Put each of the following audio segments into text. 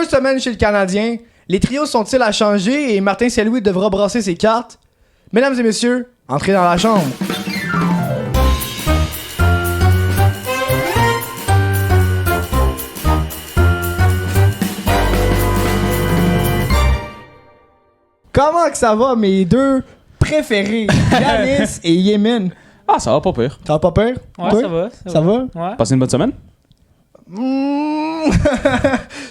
2 semaines chez le Canadien. Les trios sont-ils à changer et Martin Saint-Louis devra brasser ses cartes? Mesdames et messieurs, entrez dans la chambre. Comment que ça va, mes deux préférés, Giannis et Yémin? Ah, ça va pas pire. Ça va pas peur? Ouais, Toi? ça va. Ça va? Ouais. Passez une bonne semaine?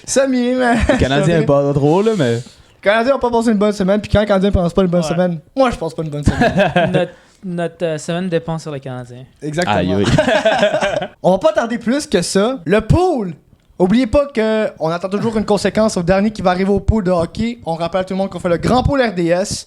Semi, mais... Le Canadien est pas trop, là, mais... Les Canadiens ont pas passé une bonne semaine, puis quand les Canadiens pensent pas une bonne semaine, moi je pense pas une bonne semaine. Notre semaine dépend sur les Canadiens. Exactement. Aïe, aïe. On va pas tarder plus que ça. Le pool! Oubliez pas qu'on attend toujours une conséquence au dernier qui va arriver au pool de hockey. On rappelle à tout le monde qu'on fait le grand pool RDS.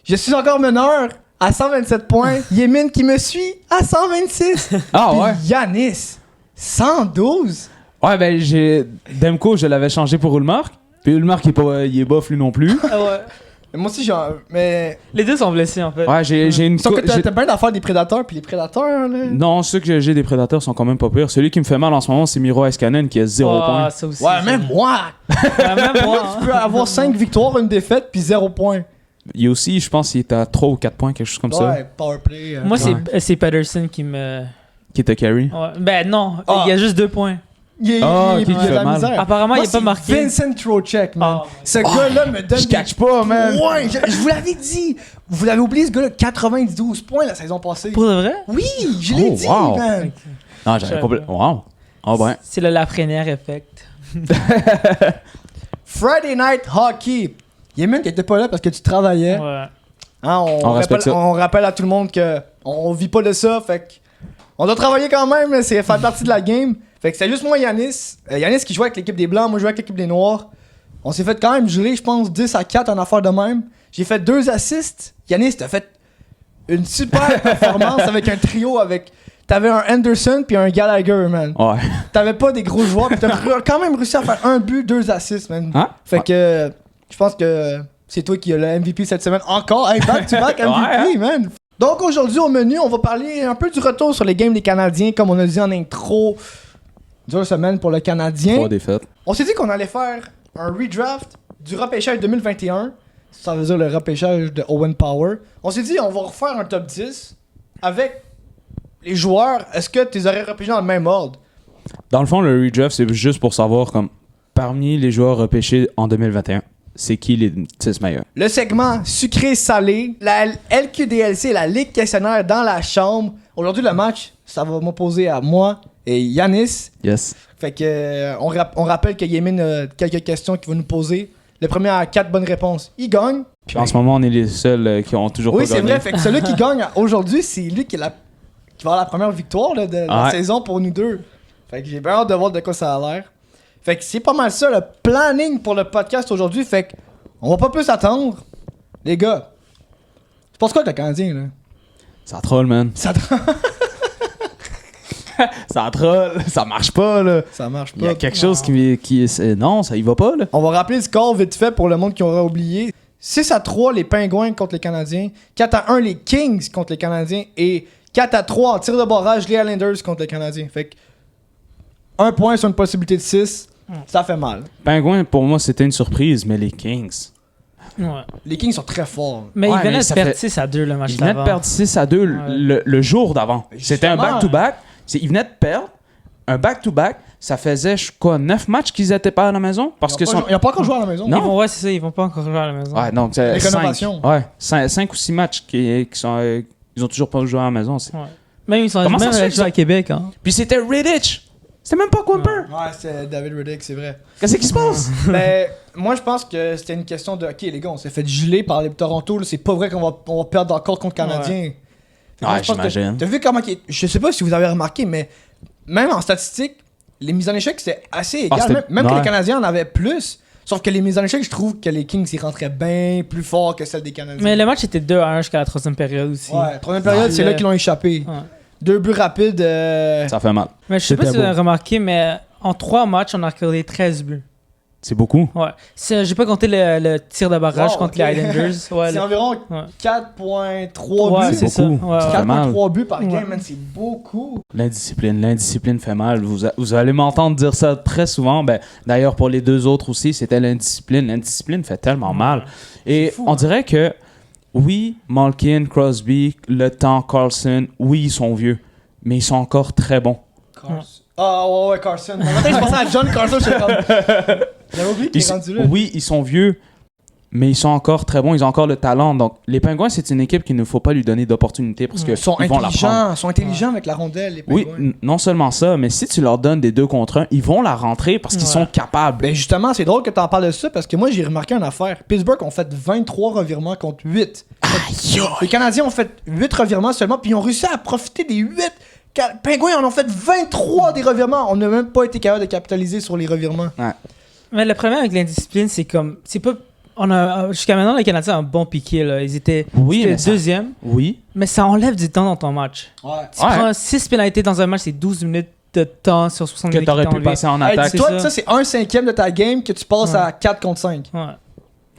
Je suis encore meneur à 127 points. Yémin qui me suit à 126. Ah Puis ouais? Giannis, 112. Ouais, ben j'ai... Demko, je l'avais changé pour Ulmark. Puis Ulmark, il est bof lui non plus. Ah ouais. Mais moi aussi, genre... Mais... Les deux sont blessés en fait. Ouais, j'ai une... Sauf que t'as bien d'affaires des prédateurs, puis les prédateurs, là... Non, ceux que j'ai des prédateurs sont quand même pas pires. Celui qui me fait mal en ce moment, c'est Miro Iskanen qui a 0 points. Ça aussi, Ouais, même moi! Ouais, même moi. Tu peux avoir 5 victoires, une défaite, puis 0 points. Il y a aussi, je pense, qu'il est à 3 ou 4 points, quelque chose comme ça. Ouais, powerplay. Moi, Ouais. c'est Patterson qui me. Qui était carry. Ouais. Ben non, Ah. il y a juste 2 points. Il qui a te de fait la mal. misère. Apparemment, Moi, il est pas c'est marqué. Vincent Trocheck, man. Ah. Ce gars-là me donne Je catch pas, man. Ouais, je vous l'avais dit. Vous l'avez oublié, ce gars-là, 92 points la saison passée. Pour de vrai? Oui, je l'ai Oh, dit, wow. man. Non, j'avais complètement... Wow. Oh ben. C'est le Lafrenière effect. Friday Night Hockey. Yémin, t'étais pas là parce que tu travaillais. Ouais. Hein, On respecte ça. on rappelle à tout le monde que on vit pas de ça, fait que on doit travailler quand même, mais c'est faire partie de la game. Fait que c'est juste moi et Yanis. Yanis qui jouait avec l'équipe des Blancs, moi je jouais avec l'équipe des Noirs. On s'est fait quand même geler, je pense, 10 à 4 en affaire de même. J'ai fait 2 assists. Yanis, t'as fait une super performance avec un trio avec... T'avais un Anderson puis un Gallagher, man. Ouais. T'avais pas des gros joueurs, puis t'as quand même réussi à faire 1 but, 2 assists, man. Hein? Fait que je pense que c'est toi qui as le MVP cette semaine. Encore, hey, back-to-back MVP, Ouais, man. Donc aujourd'hui au menu, on va parler un peu du retour sur les games des Canadiens, comme on a dit en intro. 2 semaines pour le Canadien. 3 défaites. On s'est dit qu'on allait faire un redraft du repêchage 2021. Ça veut dire le repêchage de Owen Power. On s'est dit on va refaire un top 10 avec les joueurs. Est-ce que tu les aurais repêchés dans le même ordre? Dans le fond, le redraft, c'est juste pour savoir, comme, parmi les joueurs repêchés en 2021, c'est qui les 10 meilleurs. Le segment sucré-salé, la LQDLC, la Ligue questionnaire dans la chambre. Aujourd'hui, le match, ça va m'opposer à moi et Yanis. Yes. Fait que on rappelle que Yémin a quelques questions qu'il va nous poser. Le premier a 4 bonnes réponses. Il gagne. Puis en ce moment, on est les seuls qui ont toujours Oui, pas c'est gagné. vrai. Fait que celui qui gagne aujourd'hui, c'est lui qui va avoir la première victoire là, de la Ouais. saison pour nous deux. Fait que j'ai bien hâte de voir de quoi ça a l'air. Fait que c'est pas mal ça, le planning pour le podcast aujourd'hui. Fait que on va pas plus attendre. Les gars, tu penses quoi avec le Canadien, là? Ça troll, man. Ça, Ça troll. Ça marche pas, là. ça marche pas. Il y a quelque chose qui non, ça y va pas, là. On va rappeler le score vite fait pour le monde qui aura oublié. 6-3 les Pingouins contre les Canadiens. 4-1 les Kings contre les Canadiens. Et 4-3 en tir de barrage les Islanders contre les Canadiens. Fait que 1 point sur une possibilité de 6, ça fait mal. Pingouin, pour moi, c'était une surprise, mais les Kings... Ouais. Les Kings sont très forts. Mais Ouais, ils venaient mais de ça perdre fait- 6-2 le match Ils venaient de d'avant. perdre 6-2 le jour d'avant. C'était un Justement. back-to-back. Ils venaient de perdre un back-to-back. Ça faisait, quoi, 9 matchs qu'ils étaient pas à la maison? Parce que Ils n'ont pas encore joué à la maison. Non. Ils vont, ouais, c'est ça, ils vont pas encore jouer à la maison. Ouais, donc Les 5. rénovations. Ouais, 5 ou 6 matchs qui sont... ils ont toujours pas joué à la maison. Ouais. Même ils sont Comment ça même se fait allés jouer à Québec. Hein. Puis c'était Riddich. C'était même pas Quimper. Ouais, c'est David Riddick, c'est vrai. Qu'est-ce qui se passe? Mais moi, je pense que c'était une question de... OK, les gars, on s'est fait geler par les Toronto. Là, c'est pas vrai qu'on va perdre encore contre le Canadien. Fait que moi, Ouais, je pense que- j'imagine. T'as vu comment... Je sais pas si vous avez remarqué, mais même en statistique, les mises en échec, c'était assez égal. c'était- Même que ouais. les Canadiens en avaient plus. Sauf que les mises en échec, je trouve que les Kings, ils rentraient bien plus fort que celles des Canadiens. Mais le match était 2-1 jusqu'à la 3e période aussi. Ouais, troisième période, Ouais. c'est là qu'ils l'ont échappé. Ouais. 2 buts rapides. Ça fait mal. Mais je sais pas C'était si vous avez beau. remarqué, mais en 3 matchs, on a accordé 13 buts. C'est beaucoup. Ouais. J'ai pas compté le tir de barrage Wow, contre ok. les Islanders. Ouais, C'est environ ouais. 4.3 Ouais, buts. c'est ça. beaucoup. Ouais, Ça ouais. fait mal. 4.3 buts par game, Ouais. man, c'est beaucoup. L'indiscipline fait mal. Vous allez m'entendre dire ça très souvent. Ben, d'ailleurs, pour les deux autres aussi, c'était l'indiscipline. L'indiscipline fait tellement mal. Et fou, on hein. dirait que, oui, Malkin, Crosby, Le Temps, Carlson, oui, ils sont vieux, mais ils sont encore très bons. Carson. Ah ouais, Carson. En même temps, je pensais à John Carson, je suis comme... J'avais oublié qu'il est rendu là. Oui, ils sont vieux, mais ils sont encore très bons. Ils ont encore le talent. Donc, les Pingouins, c'est une équipe qu'il ne faut pas lui donner d'opportunité parce que Ils sont ils vont la prendre. intelligents, ils sont intelligents avec la rondelle, les Oui, Pingouins. non seulement ça, mais si tu leur donnes des 2 contre 1, ils vont la rentrer parce qu'ils Ouais. sont capables. Ben justement, c'est drôle que t'en parles de ça parce que moi j'ai remarqué une affaire. Pittsburgh ont fait 23 revirements contre 8. Les Canadiens ont fait 8 revirements seulement, puis ils ont réussi à profiter des 8. Pingouins en ont fait 23 des revirements. On n'a même pas été capable de capitaliser sur les revirements. Mais le problème avec l'indiscipline, c'est comme. C'est pas. Jusqu'à maintenant, les Canadiens ont un bon piqué. Là. Ils étaient Oui, mais ça- deuxième, Oui. mais ça enlève du temps dans ton match. Ouais. Tu Ouais. prends 6 pénalités dans un match, c'est 12 minutes de temps sur 60 Que minutes. t'aurais qui pu t'ont enlevé. passer en Hey, attaque. dis-toi c'est que ça. ça c'est 1/5 de ta game que tu passes Ouais. à 4 contre 5. Ouais.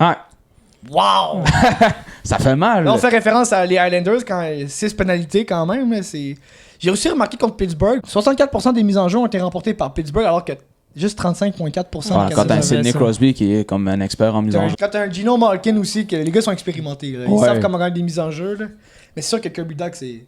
Ouais. Wow! Ça fait mal. Là, on fait référence à les Islanders quand 6 pénalités quand même. Mais c'est... J'ai aussi remarqué contre Pittsburgh, 64% des mises en jeu ont été remportées par Pittsburgh alors que juste 35,4% Ouais, des quand t'as un Canadiens. Sidney ça. Crosby qui est comme un expert en mise en jeu. Quand t'as un Gino Malkin aussi, que les gars sont expérimentés. Là. Ils Ouais. savent comment gagner des mises en jeu. Là. Mais c'est sûr que Kirby Duck, c'est...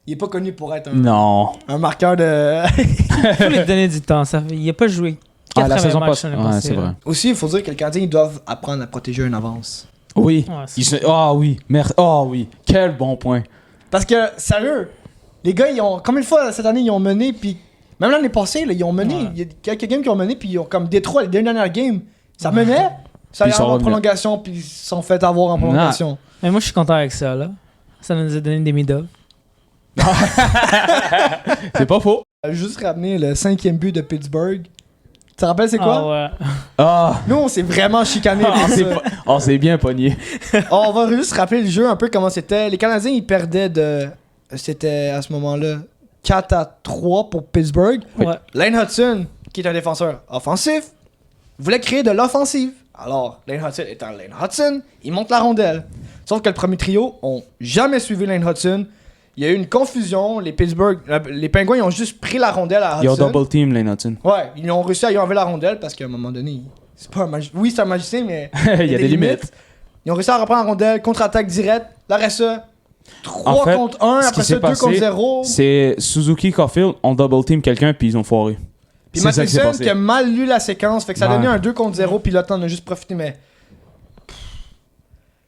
il est pas connu pour être Non. un marqueur de... Il faut lui donner du temps. Il a pas joué 80 la saison matchs passée. l'année Ouais, passée, c'est là. vrai. Aussi, il faut dire que les Canadiens ils doivent apprendre à protéger une avance. Oui. Ouais, c'est- Ah oui. Merci. Ah oui. Quel bon point. Parce que, sérieux, les gars, ils ont... Combien de fois cette année, ils ont mené, puis... Même l'année passée, là, ils ont mené. Ouais. Il y a quelques games qui ont mené, puis ils ont comme Détroit, les deux dernières games. Ça menait, ça allait Puis ils sont en revenus. prolongation, puis ils se sont fait avoir en prolongation. Mais moi, je suis content avec ça. Là. Ça nous a donné des mid-up. C'est pas faux. Juste ramener le 5e but de Pittsburgh. Tu te rappelles c'est quoi? Ah ouais. Ah. Nous, on s'est vraiment chicané pour ça. Oh, c'est bien pogné. On va juste rappeler le jeu un peu comment c'était. Les Canadiens, ils perdaient de... C'était à ce moment-là 4-3 pour Pittsburgh. Oui. Ouais. Lane Hudson, qui est un défenseur offensif, voulait créer de l'offensive. Alors, Lane Hudson étant Lane Hudson, il monte la rondelle. Sauf que le premier trio ont jamais suivi Lane Hudson. Il y a eu une confusion. Les Pingouins, ils ont juste pris la rondelle à Ils ont Hudson. double team, les Hudson. Ouais, ils ont réussi à y enlever la rondelle parce qu'à un moment donné, c'est pas un magicien. Oui, c'est un magicien, mais Il y a des limites. Ils ont réussi à reprendre la rondelle, contre-attaque directe. L'arrêt ça, 3 En fait, contre 1, ce après qui s'est ça 2 contre passé, 0. C'est Suzuki Caulfield ont double team quelqu'un puis ils ont foiré. Puis C'est ça qui s'est Matheson passé. qui a mal lu la séquence, fait que ça a Ouais. donné un 2 contre 0, puis là, t'en as juste profité, mais.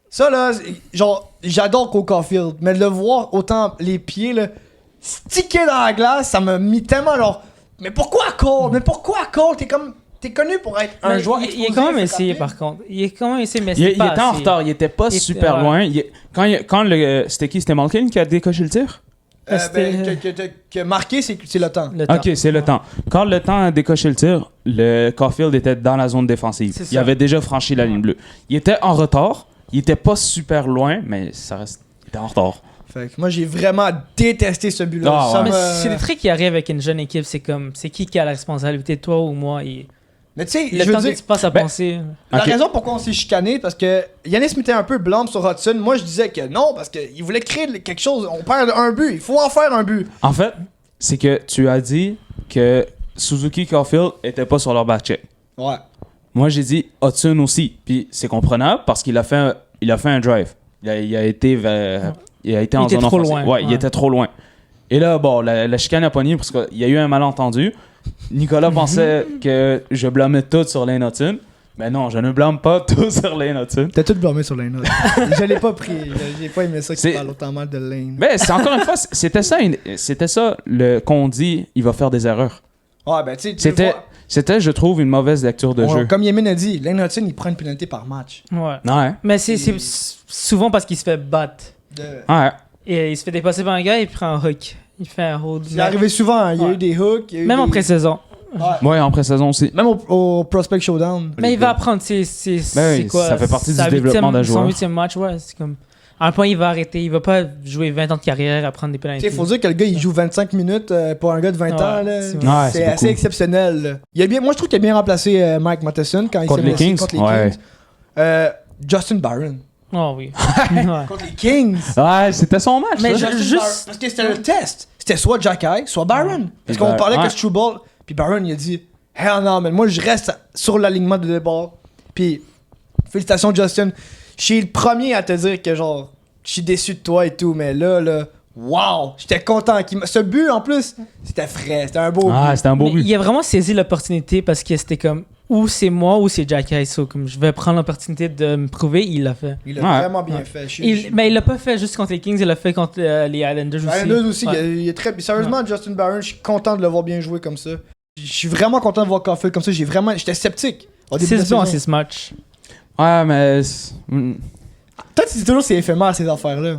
Ça là, genre, j'adore Cole Caulfield, mais de le voir autant les pieds, là, sticker dans la glace, ça m'a mis tellement genre. Mais pourquoi Cole? Mais pourquoi Cole? T'es connu pour être un Mais joueur il explosif. a quand même et essayé rapide. par contre. Il a quand même essayé, mais Il, c'est il pas était en assez. retard, il était pas Il était- super ouais. loin. C'était qui? C'était Malkin qui a décoché le tir? Que marqué, c'est le temps. Le temps. Ok, c'est le temps. Quand le temps a décoché le tir, le Caulfield était dans la zone défensive. C'est Il ça. avait déjà franchi la ligne bleue. Il était en retard, il était pas super loin, mais ça reste. Il était en retard. Fait que moi, j'ai vraiment détesté ce but-là. Ah, Ça ouais. Mais m'a- c'est des trucs qui arrivent avec une jeune équipe. C'est comme, c'est qui a la responsabilité, toi ou moi? Mais tu sais, Le je veux temps dire, que tu passes à ben, penser. la Ok. raison pourquoi on s'est chicané, parce que Yanis mettait un peu blâme sur Hudson. Moi, je disais que non, parce qu'il voulait créer quelque chose. On perd un but, il faut en faire un but. En fait, c'est que tu as dit que Suzuki Caulfield était pas sur leur back check. Ouais. Moi, j'ai dit Hudson aussi. Puis c'est comprenable parce qu'il a fait un drive. Il a été Il en était zone trop offensive. loin. Ouais, il Ouais. était trop loin. Et là, bon, la chicane a pogné parce qu'il y a eu un malentendu. Nicolas pensait que je blâmais tout sur Lane Hudson. Mais non, je ne blâme pas tout sur Lane Hudson. T'as tout blâmé sur Lane Hudson. Je l'ai pas pris. J'ai pas aimé ça qu'il C'est- parle autant mal de Lane. Mais c'est encore une fois, c'était ça qu'on dit, il va faire des erreurs. Ouais, ben tu sais, tu le C'était, je trouve, une mauvaise lecture de vois. jeu. Comme Yemin a dit, Lane Hudson, il prend une pénalité par match. Ouais. Ouais. Mais c'est souvent parce qu'il se fait battre. Ouais. Et il se fait dépasser par un gars et il prend un hook. Il fait un hold. C'est arrivé souvent, hein. Il y a Ouais. eu des hooks. il y a eu Même en des- pré-saison. Ouais. Ouais, en pré-saison aussi. Même au Prospect Showdown. Mais il va apprendre, Ben oui, c'est quoi? ça fait partie du sa développement d'un Son joueur. 8e match, ouais. C'est comme. À un point, il va arrêter. Il va pas jouer 20 ans de carrière à prendre des pénalités. Il faut dire que le gars, il joue 25 minutes pour un gars de 20 ans. Là. c'est Ouais, C'est assez beaucoup. exceptionnel. Là. Moi, je trouve qu'il a bien remplacé Mike Matheson quand il Contre s'est les blessé Kings? contre les Ouais. Kings. Justin Barron. Oh oui. Ouais. Contre les Kings. Ouais, c'était son match. Mais ça. je- Justin juste- Barron. Parce que c'était le test. C'était soit Jack High, soit Barron. Parce qu'on parlait que Struble, puis Barron, il a dit hell no, man, moi je reste sur l'alignement de départ. Puis, félicitations, Justin. Je suis le premier à te dire que, genre, je suis déçu de toi et tout, mais là, wow, j'étais content. Ce but, en plus, c'était frais, c'était un beau Ah, but. c'était un beau Mais but. il a vraiment saisi l'opportunité parce que c'était comme ou c'est moi ou c'est Jack Iso. Comme je vais prendre l'opportunité de me prouver, il l'a fait. Il a Ouais. vraiment bien fait. Mais il l'a pas fait juste contre les Kings, il l'a fait contre les Islanders aussi. Islanders aussi, Ouais. il est très... Sérieusement, Justin Barron, je suis content de le voir bien jouer comme ça. Je suis vraiment content de voir Caulfield comme ça. J'étais sceptique. Au début de la 6 bons en saison. 6 matchs. Ouais, mais. Peut-être que c'est toujours c'est éphémère, ces affaires-là.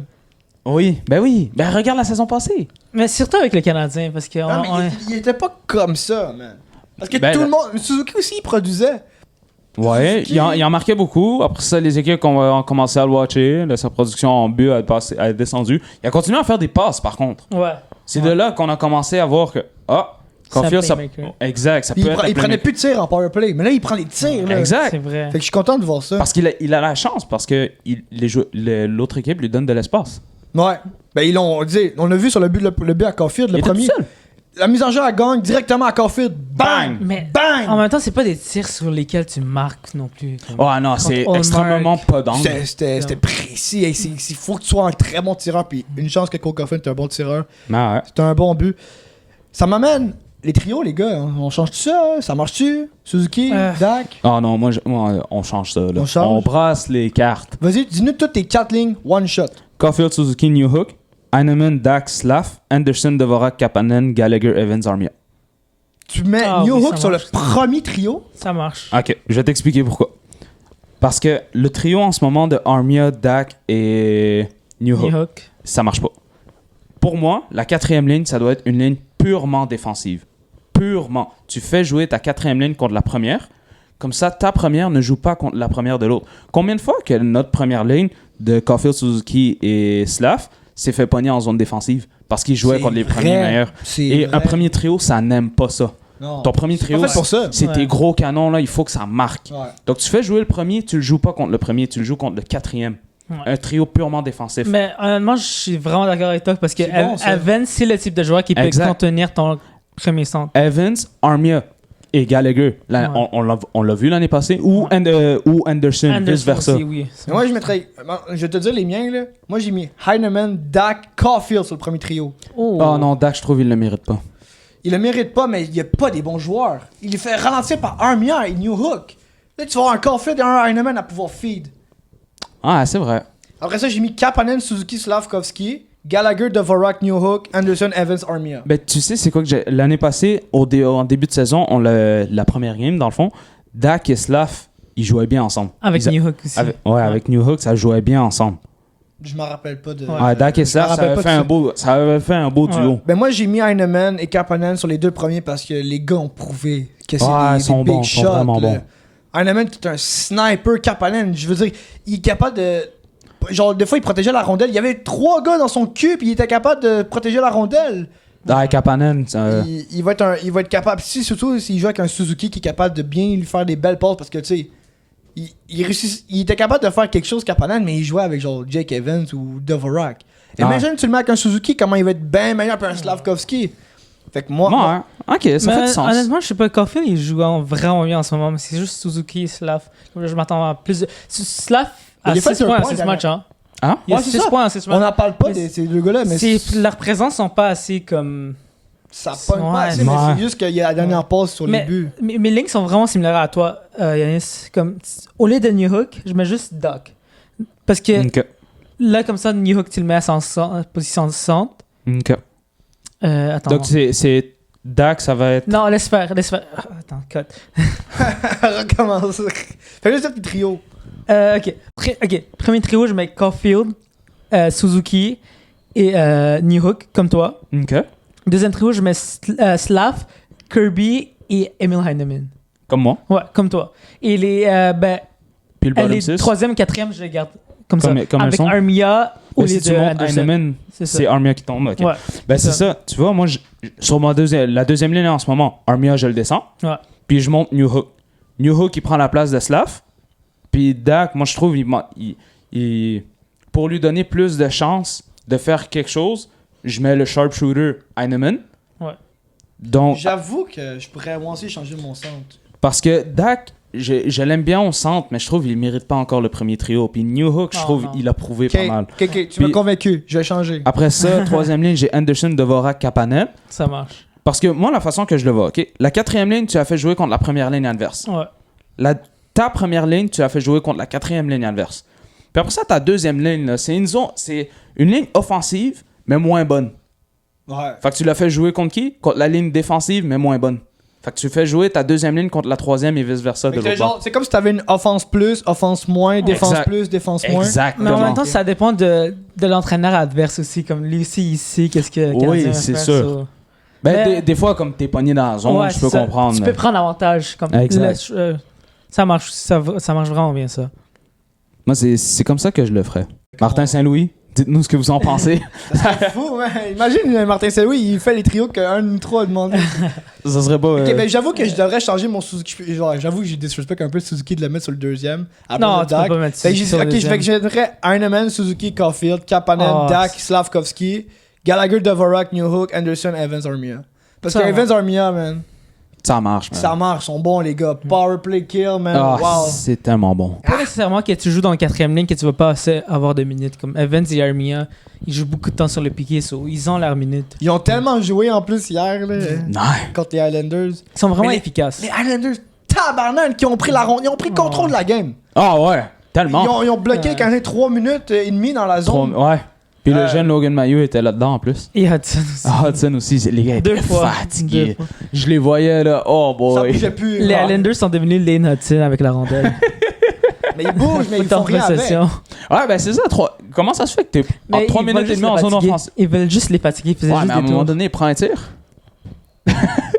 Oui, ben oui. Ben regarde la saison passée. Mais surtout avec le Canadien parce que Non, mais on est- il était pas comme ça, man. Parce que Ben, tout le- le monde... Suzuki aussi, il produisait. Ouais, Suzuki. il en marquait beaucoup. Après ça, les équipes ont commencé à le watcher. Sa production en but a descendu. Il a continué à faire des passes, par contre. Ouais. C'est de là qu'on a commencé à voir que. Ah, Caulfield, C'est un ça. playmaker. Exact, ça Puis peut être. un il prenait playmaker. plus de tirs en powerplay. Mais là, il prend les tirs, là. Exact. C'est vrai. Fait que je suis content de voir ça. Parce qu'il a la chance, parce que l'autre équipe lui donne de l'espace. Ouais. Ben, ils l'ont dit. On l'a vu sur le but à Caulfield, Il le était premier. tout seul. La mise en jeu, elle gagne directement à Caulfield. Bang! Mais Bang! en même temps, c'est pas des tirs sur lesquels tu marques non plus. comme- Oh non, c'est Contre extrêmement pas d'angle. C'était précis. Hey, il faut que tu sois un très bon tireur. Puis une chance que Cole Caulfield est un bon tireur. Ah ouais. C'est un bon but. Ça m'amène. Les trios, les gars, hein, on change tout ça? Ça marche-tu? Suzuki? Dak? Oh non, moi, on change ça. Là. On change? On brasse les cartes. Vas-y, dis-nous toutes tes 4 lignes, one shot. Caulfield, Suzuki, New Hook, Heinemann, Dak, Slav, Anderson, Dvorak, Kapanen, Gallagher, Evans, Armia. Tu mets Ah New oui, Hook ça sur le marche. premier trio. Ça marche. Ok, je vais t'expliquer pourquoi. Parce que le trio en ce moment de Armia, Dak et New Hook, Hook. ça marche pas. Pour moi, la quatrième ligne, ça doit être une ligne purement défensive. Purement. Tu fais jouer ta quatrième ligne contre la première. Comme ça, ta première ne joue pas contre la première de l'autre. Combien de fois que notre première ligne de Caulfield, Suzuki et Slav s'est fait pogner en zone défensive parce qu'ils jouaient C'est contre les vrai. premiers meilleurs. C'est Et vrai. un premier trio, ça n'aime pas ça. Non. Ton premier trio, pas fait pour ça. c'est tes Ouais. gros canons, là, il faut que ça marque. Ouais. Donc tu fais jouer le premier, tu le joues pas contre le premier, tu le joues contre le quatrième. Ouais. Un trio purement défensif. Mais honnêtement, je suis vraiment d'accord avec toi parce que C'est bon, ça. Evans, c'est le type de joueur qui peut Exact. contenir ton premier centre. Evans, Armia et Gallagher, là, Ouais. on l'a vu l'année passée, ou Anderson, vice-versa. aussi, oui. Mais moi, je mettrais. Je vais te dire les miens, là. Moi, j'ai mis Heinemann, Dak, Caulfield sur le premier trio. Oh. Oh non, Dak, je trouve il le mérite pas. Il le mérite pas, mais il n'y a pas des bons joueurs. Il est fait ralentir par Armia et New Hook. Là, tu vas avoir un Caulfield et un Heinemann à pouvoir feed. Ah, c'est vrai. Après ça, j'ai mis Kapanen, Suzuki, Slavkovski, Gallagher, Dvorak, New Hook, Anderson, Evans, Armia. Ben, tu sais, c'est quoi que l'année passée, en début de saison, la première game, dans le fond, Dak et Slav, ils jouaient bien ensemble. Avec Ils a- New Hook aussi. avec New Hook, ça jouait bien ensemble. Je m'en rappelle pas de. Ah, Dak et je me Slav, ça rappelle avait pas fait de un ça. beau duo. Ben moi, j'ai mis Heinemann et Kapanen sur les deux premiers parce que les gars ont prouvé que c'est Ouais, des ils sont big bons, ils sont shots. vraiment là. bons. Heinemann qui est un sniper, Kapanen, je veux dire, il est capable de... Genre, des fois, il protégeait la rondelle. Il y avait 3 gars dans son cul, puis il était capable de protéger la rondelle. Ah, Kapanen, Il va être capable, surtout s'il joue avec un Suzuki qui est capable de bien lui faire des belles passes, parce que, tu sais, il était capable de faire quelque chose, Kapanen, mais il jouait avec, genre, Jake Evans ou Dvorak. Imagine, tu le mets avec un Suzuki, comment il va être bien meilleur qu'un Slavkovski. Fait que moi... ouais, ok, ça fait Mais du sens. honnêtement, je sais pas, Caulfield, il joue vraiment bien en ce moment, mais c'est juste Suzuki et Slav. Je m'attends à plus de... Slav a Il a fait 6 un points en point 6 dernière. matchs, hein. Hein? Il y a Ouais, c'est 6 ça. points en 6 On matchs. n'en parle pas de Mais ces deux gars-là, mais leurs présences sont pas assez comme... ça pogne pas Ouais, assez, mais ouais. c'est juste qu'il y a la dernière passe sur les buts. Mes lignes sont vraiment similaires à toi, Yanis. Comme, au lieu de New Hook, je mets juste Doc. Parce que Ok. là, comme ça, New Hook, tu le mets à position de centre. Ok. Attends. Donc, c'est Dak, ça va être. Non, laisse faire. Ah, attends, cut. Recommence. Fais juste un petit trio. Ok. Premier trio, je mets Caulfield, Suzuki et New Hook, comme toi. Ok. Deuxième trio, je mets Slav, Kirby et Emil Heinemann. Comme moi. Ouais, comme toi. Et Puis le bottom les 6. troisième, quatrième, je les garde comme ça. Comme elles Avec sont. Armia au Mais lieu si tu de montes Anderson. Heinemann, C'est ça. c'est Armia qui tombe. ok. Ouais, Ben c'est c'est ça. Tu vois, moi, sur la deuxième ligne en ce moment, Armia, je le descends. Ouais. Puis je monte New Hook. New Hook, il prend la place de Slav. Puis Dak, moi, je trouve, pour lui donner plus de chances de faire quelque chose, je mets le sharpshooter Heinemann. Ouais. Donc, J'avoue que je pourrais moi aussi changer mon centre. parce que Dak, je l'aime bien au centre, mais je trouve qu'il mérite pas encore le premier trio. Puis New Hook, je Oh, trouve, non. il a prouvé Ok, pas mal. ok, tu m'as Puis- convaincu. Je vais changer. Après ça, troisième ligne, j'ai Anderson, Dvorak, Kapanen. Ça marche. Parce que moi, la façon que je le vois, ok, la quatrième ligne, tu as fait jouer contre la première ligne adverse. Ouais. Ta première ligne, tu as fait jouer contre la quatrième ligne adverse. Puis après ça, ta deuxième ligne, là, c'est une ligne offensive, mais moins bonne. Ouais. Fait que tu l'as fait jouer contre qui? Contre la ligne défensive, mais moins bonne. Fait que tu fais jouer ta deuxième ligne contre la troisième et vice-versa de Fait que l'autre genre, bord. c'est comme si t'avais une offense plus, offense moins, défense Exact. plus, défense moins. Mais Exactement. en même temps, ça dépend de l'entraîneur adverse aussi. Comme lui aussi, il sait qu'est-ce que le Oui, Canadien va c'est faire, sûr. so- Ben, Mais- des fois, comme t'es pogné dans la zone, Ouais, je peux c'est ça. comprendre. Tu peux prendre avantage. Comme Exact. ça marche, ça marche vraiment bien, ça. Moi, c'est comme ça que je le ferais. Martin Saint-Louis, dites-nous ce que vous en pensez. C'est fou, ouais. Imagine Martin Saint-Louis, il fait les trios qu'un de nous trois a demandé. Ça serait pas... Ok, ben j'avoue que je devrais changer mon Suzuki. Genre, j'avoue que j'ai disrespect un peu Suzuki de le mettre sur le deuxième. Après Non, le tu peux Dak. pas mettre Fait que Suzuki j'ai sur le ok, je fais que deuxième. j'aimerais Heinemann, Suzuki, Caulfield, Kapanen, Oh, Dak, Slavkovski, Gallagher, Dvorak, New Hook, Anderson, Evans, Armia. Parce que Ça Evans, Armia, man, Ça marche, man. ça marche, ils sont bons les gars. Power play kill, man. Ah, Wow. c'est tellement bon. Pas nécessairement que tu joues dans la quatrième ligne que tu vas pas assez avoir de minutes. Comme Evans et Armia, ils jouent beaucoup de temps sur le piqué, so ils ont leurs minutes. Ils ont tellement joué en plus hier là, Non. contre les Highlanders. Ils sont vraiment Mais efficaces. Les Highlanders, tabarnak, qui ont pris la ronde, ils ont pris le contrôle de la game. Ah ouais, tellement. Ils ont bloqué Ouais. quand même 3 minutes et demie dans la zone. Ouais. Puis le jeune Logan Mayo était là-dedans en plus. Et Hudson aussi. Ah, Hudson aussi, les gars Deux étaient fois. fatigués. Deux fois. Je les voyais là, oh Ça boy. bougeait plus. Les Ah. Highlanders sont devenus Lane Hudson avec la rondelle. Mais ils bougent, mais ils font rien avec. possession. Ouais, ben c'est ça. Comment ça se fait que t'es en Mais 3 ils veulent minutes et juste demie en les zone fatiguer. offensive? Ils veulent juste les fatiguer. Ils faisaient Ouais, juste mais à un des moment tours. donné, prends un tir.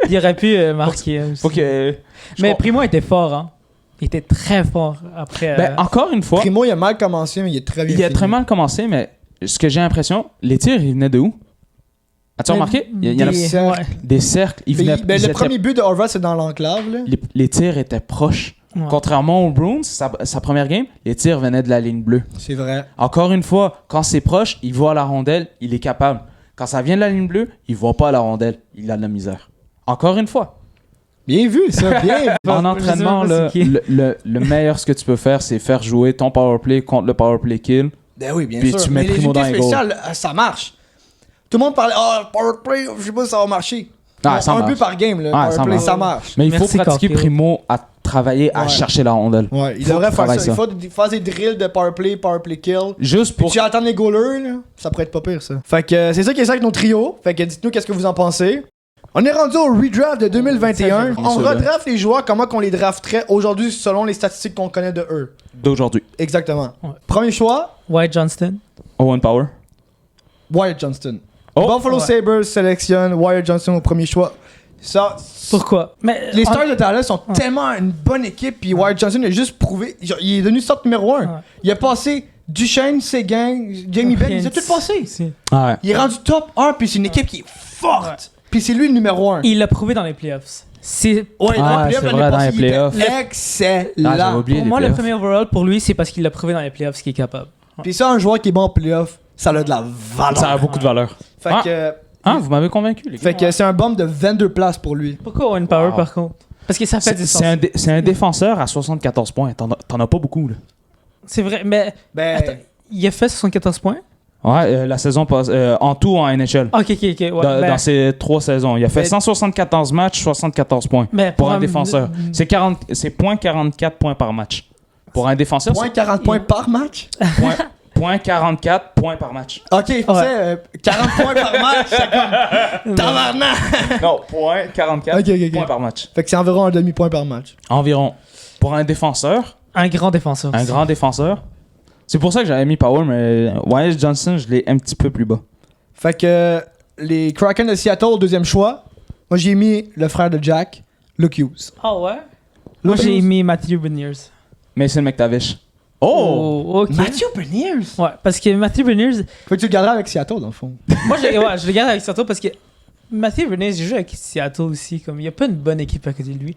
Il aurait pu marquer. aussi. Faut que. Mais Primo était fort, hein. Il était très fort après. Ben, encore une fois, Primo, il a mal commencé, mais il est très bien il a fini. très mal commencé, mais ce que j'ai l'impression, les tirs, ils venaient de où? As-tu remarqué? Il y en a Des- cercles. ouais. des cercles. Ils Mais venaient, ben, ils le étaient- premier but de Horvath, c'est dans l'enclave. Là. les tirs étaient proches. Ouais. Contrairement aux Bruins, sa première game, les tirs venaient de la ligne bleue. C'est vrai. Encore une fois, quand c'est proche, il voit la rondelle, il est capable. Quand ça vient de la ligne bleue, il voit pas la rondelle, il a de la misère. Encore une fois, Bien vu, ça. Bien vu. en Je entraînement, sais pas là, c'est qui. le meilleur ce que tu peux faire, c'est faire jouer ton powerplay contre le powerplay kill. Ben oui, bien Puis sûr. tu mets mais les Primo unités dans les goals. spéciales, ça marche. Tout le monde parlait, powerplay, je sais pas si ça va marcher. Ah, Non, ça un marche. but par game, là. Ah, ça Powerplay, marche. ça marche. Mais il faut Merci, pratiquer Caulfield. Primo à travailler à Ouais. chercher la rondelle. Ouais, il Faut devrait qu'il faire travaille ça. Il faut faire des drills de powerplay kill. Juste Puis pour... tu attends les goalers, là, ça pourrait être pas pire, ça. Fait que c'est ça qui est ça avec nos trios. Fait que dites-nous qu'est-ce que vous en pensez. On est rendu au redraft de 2021. Ça, On j'ai vu ça, redraft les joueurs comment qu'on les drafterait aujourd'hui selon les statistiques qu'on connaît de eux. d'aujourd'hui. Exactement. Ouais. Premier choix, White Johnston. Owen Power. Wyatt Johnston. Oh. Buffalo Ouais. Sabres sélectionne Wyatt Johnston au premier choix. Ça, Pourquoi? Mais les Stars de Dallas sont tellement une bonne équipe, puis Wyatt Johnson a juste prouvé. Genre, il est devenu sorte numéro 1. Ouais. Il a passé Duchesne, Séguin, Jamie Benn, il a tout passé. Ouais. Il est rendu top 1, puis c'est une équipe qui est forte. Puis c'est lui le numéro 1. Il l'a prouvé dans les playoffs. C'est Ouais, dans les playoffs, c'est l'année vrai, dans passée, les il était playoffs. Ah, excellent. j'avais oublié pour les moi le playoffs. premier overall pour lui, c'est parce qu'il l'a prouvé dans les playoffs qu'il est capable. Puis ça, un joueur qui est bon en playoff, ça a de la valeur. Ça a beaucoup de valeur. Fait Ah. que, Hein, vous m'avez convaincu, les gars. fait que c'est un bomb de 22 places pour lui. Pourquoi Owen Power Wow. par contre? Parce que ça fait du sens. C'est un défenseur à 74 points. T'en as pas beaucoup, là. C'est vrai, mais Ben, attends, il a fait 74 points? Ouais, la saison passe en tout en NHL. Ok, ouais. Dans ses 3 saisons. Il a fait Ben- 174 matchs, 74 points. mais Pour un défenseur. C'est 44 points par match. Pour un défenseur, point 40 points par match. c'est point 44 points par match. Ok, tu sais, 40 points par match, c'est comme. Tabarnak! Non, point 44 Ok. points par match. Fait que c'est environ un demi-point par match. Environ. Pour un défenseur, Un grand défenseur. un aussi. grand défenseur. C'est pour ça que j'avais mis Power, mais Wyatt Johnson, je l'ai un petit peu plus bas. Fait que les Kraken de Seattle au deuxième choix, moi j'ai mis le frère de Jack, Luke Hughes. Ah ouais? Moi Luke j'ai Hughes. mis Matthew Beniers. Mason McTavish. Oh! Ok. Matthew Beniers? Ouais, parce que Matthew Beniers, Faut que tu le garderas avec Seattle, dans le fond. moi je le garde avec Seattle parce que Matthew Beniers, il joue avec Seattle aussi. Comme, il n'y a pas une bonne équipe à côté de lui.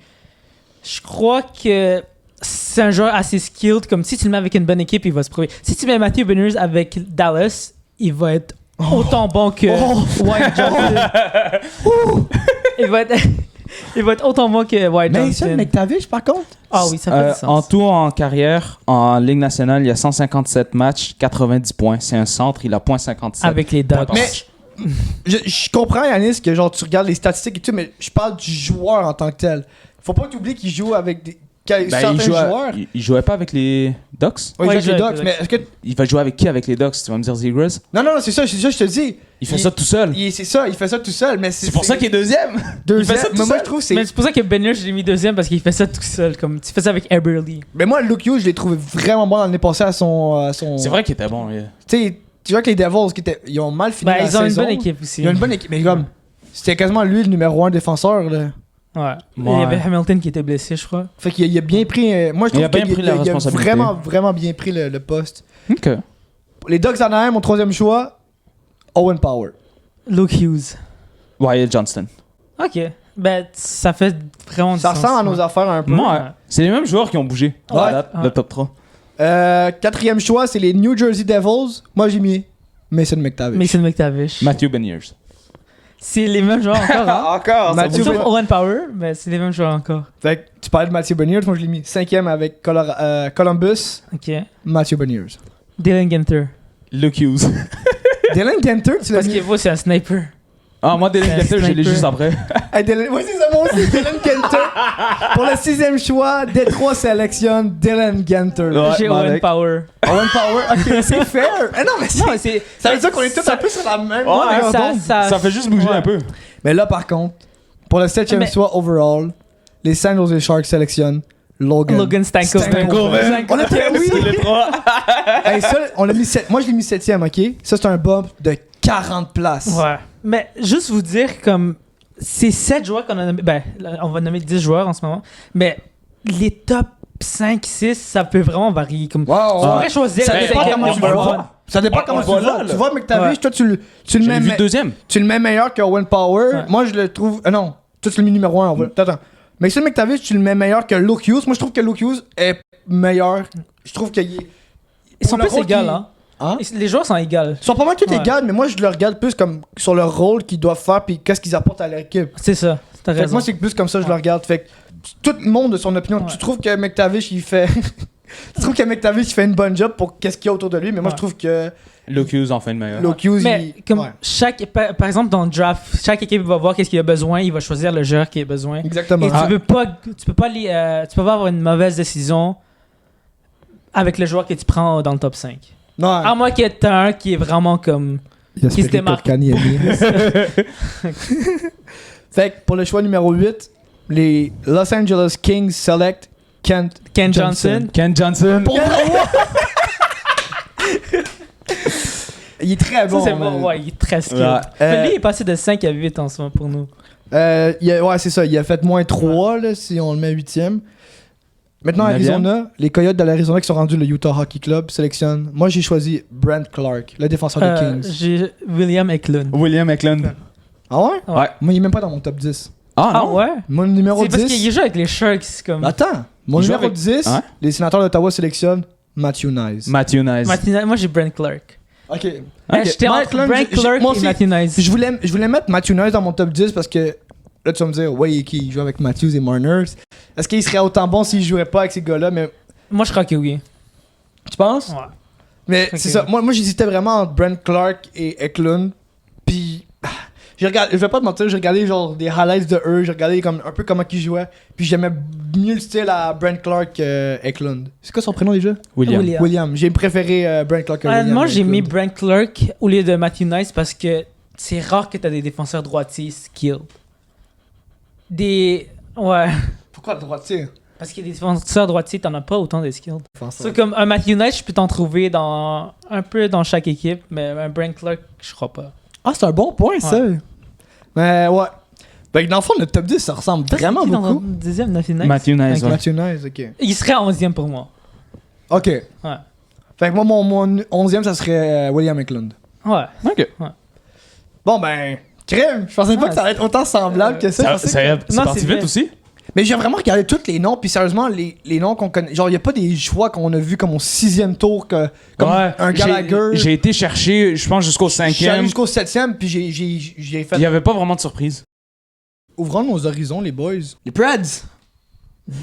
Je crois que c'est un joueur assez skilled. Comme si tu le mets avec une bonne équipe, il va se prouver. Si tu mets Matthew Beniers avec Dallas, il va être autant bon que Wyatt Johnson. il va être autant bon que Wyatt Mais ça, Johnson. McTavish, par contre? Ah oui, ça fait du En sens. tout, en carrière, en Ligue nationale, il y a 157 matchs, 90 points. C'est un centre, il a .57. Avec les Ducks. Mais je comprends, Yanis, que genre tu regardes les statistiques et tout, mais je parle du joueur en tant que tel. Faut pas oublier qu'il joue avec certains joueurs. il jouait pas avec les Ducks? Oui, Ouais, il joue avec il les joue Ducks, avec mais est-ce que. Il va jouer avec qui avec les Ducks? Tu vas me dire Zegras? Non, c'est ça, je te dis. Il fait ça tout seul. C'est ça, il fait ça tout seul, mais C'est pour ça qu'il est deuxième. deuxième. il fait ça tout Mais moi, seul. je trouve que Mais c'est. c'est pour ça que Beniers, je l'ai mis deuxième parce qu'il fait ça tout seul. Comme, tu fais ça avec Eberle. Mais moi, Luke Hughes, je l'ai trouvé vraiment bon l'année passée à son. C'est vrai qu'il était bon. lui. Tu vois que les Devils, ils ont mal fini Ben, la ils ont une saison. bonne équipe aussi. Ils ont une bonne équipe, mais comme. C'était quasiment lui le numéro 1 défenseur, là. Ouais. Il y avait Hamilton qui était blessé, je crois. Fait qu'il a bien pris. Moi, je Il trouve a bien qu'il pris la responsabilité. vraiment bien pris le poste. OK. Les Ducks d'Anaheim, mon troisième choix, Owen Power. Luke Hughes. Wyatt Johnston. Ok. Ben, ça fait vraiment du Ça sens. ressemble à nos affaires un peu. Moi, Ouais. c'est les mêmes joueurs qui ont bougé. Ouais. À date, Ouais. le top 3. Quatrième choix, c'est les New Jersey Devils. Moi, j'ai mis Mason McTavish. Mason McTavish. Matthew Beniers. C'est les mêmes joueurs encore, hein? Encore. Matthew Sauf Ben- Owen Power, mais c'est les mêmes joueurs encore. Fait que tu parlais de Matthew Beniers, moi je l'ai mis cinquième avec Columbus, Ok. Matthew Beniers. Dylan Ginter. Luke Hughes. Dylan Genter, tu l'as Parce mis. que vous, c'est un sniper. Ah, moi, Dylan C'est un Ginter, je l'ai sniper. juste après. Hey, ouais, c'est ça, moi aussi, Dylan Genter. Pour le sixième choix, Détroit sélectionne Dylan Genter. Ouais, J'ai Owen Malek. Power. Owen Power, ok, c'est fair. Eh non, mais Non, mais c'est. c'est. Ça veut dire qu'on est tous un peu sur la même Ouais, longueur ça, d'onde. ça, Ça fait juste bouger ouais. un peu. Mais là, par contre, pour le septième Mais- choix overall, les San Jose Sharks sélectionnent Logan Stankoven. Stankoven. On a dit oui. C'est les trois. Hey, ça, on l'a mis moi je l'ai mis septième, ok? Ça, c'est un bump de 40 places. Ouais. Mais juste vous dire, comme. C'est 7 joueurs qu'on a nommé. Ben, là, on va nommer 10 joueurs en ce moment. Mais les top 5, 6, ça peut vraiment varier. Comme, Wow, tu wow. pourrais choisir Ça le dépend cinquième comment tu number le vois. one. Ça dépend On comment tu voit le là, vois. là. Tu vois, McTavish, Ouais. toi, tu le J'ai mets vu deuxième. tu le mets meilleur que Owen Power. Ouais. Moi, je le trouve. Non, toi, tu le mets numéro 1. Attends. Mais sur McTavish, tu le mets meilleur que Luke Hughes. Moi, je trouve que Luke Hughes est meilleur. Je trouve qu'il est. Ils sont Pour le plus rôle égales, qu'il- hein. Hein? Les joueurs sont égales. Ils sont pas mal tous Ouais. égales, mais moi, je le regarde plus comme sur le rôle qu'ils doivent faire puis qu'est-ce qu'ils apportent à l'équipe. C'est ça. T'as Fait que raison. moi, c'est plus comme ça que je le Ouais. regarde. Fait que tout le monde a son opinion. Ouais. Tu trouves que McTavish, il fait. Tu trouves que McTavish, il fait une bonne job pour qu'est-ce qu'il y a autour de lui, mais moi, Ouais. je trouve que Luke Hughes en fin de meilleur. Luke Hughes, Mais il. comme Ouais. par exemple dans le draft, chaque équipe va voir qu'est-ce qu'il a besoin, il va choisir le joueur qui a besoin. Exactement. Et tu peux pas avoir une mauvaise décision avec le joueur que tu prends dans le top 5. Non, À moins qu'il y ait un qui est vraiment comme il a qui se démarque. Fait que pour le choix numéro 8, les Los Angeles Kings select Kent Ken Johnson. Johnson. Ken Johnson. Pour il est très bon. Ça c'est man. bon, ouais, il est très skilled. Ouais. Mais lui il est passé de 5 à 8 en ce moment pour nous. Ouais, c'est ça. Il a fait moins 3 là, si on le met 8ème. Maintenant, Neuvième. Arizona, les Coyotes de l'Arizona qui sont rendus le Utah Hockey Club sélectionnent. Moi, j'ai choisi Brent Clark, le défenseur des Kings. J'ai William Eklund. William Eklund. Ah ouais? Ouais. Moi, il est même pas dans mon top 10. Ah, Ah non. ouais? Mon numéro C'est parce 10. qu'il joue avec les Sharks comme. Attends, mon Il joue numéro avec- 10, Ouais. les sénateurs d'Ottawa sélectionnent Matthew Nice. Matthew Nice. Moi j'ai Brent Clark. Ok. J'étais Mike entre Lund, Brent Clark moi et aussi, Matthew Nice. Je voulais mettre Matthew Nice dans mon top 10 parce que là, tu vas me dire, ouais, il joue avec Matthews et Marner. Est-ce qu'il serait autant bon s'il jouerait pas avec ces gars-là? Mais Moi je crois que oui. tu penses? Ouais. Mais Ok. c'est ça. Moi j'hésitais vraiment entre Brent Clark et Eklund. Puis, j'ai regardé, je vais pas te mentir, j'ai regardé genre des highlights de eux. J'ai regardé comme, un peu comment ils jouaient. Puis j'aimais mieux le style à Brent Clark que Eklund. C'est quoi son prénom déjà? William. William. J'ai préféré Brent Clark que William. Moi j'ai mis Eklund. Brent Clark au lieu de Matthew Nice parce que c'est rare que t'as des défenseurs droitiers skilled. Ouais. Pourquoi le droitier? Parce que des défenseurs droitiers, t'en as pas autant de skilled. Défenseur. C'est comme un Matthew Nice, je peux t'en trouver un peu dans chaque équipe, mais un Brent Clark, je crois pas. Ah, c'est un bon point, ça. Mais ouais. Fait que dans le fond, notre top 10, ça ressemble vraiment Qui dans beaucoup. le deuxième Matthew Nice? Matthew Nice, Ok. ouais. Matthew Nice, ok. Il serait 11e pour moi. Ok. Ouais. Fait que moi, mon 11e, ça serait William Eklund. Ouais. Ok. Bon, ben, crème. Je pensais pas que ça allait être autant semblable que ça. C'est Non, parti c'est vite vrai. aussi. Mais j'ai vraiment regardé tous les noms, puis sérieusement, les noms qu'on connaît. Genre, il y a pas des choix qu'on a vus comme au 6e tour, comme Ouais. un Gallagher. J'ai été chercher, je pense, jusqu'au Je suis allé 5e. jusqu'au 7e, puis j'ai fait. Il n'y avait pas vraiment de surprise. Ouvrons nos horizons, les boys. Les Preds.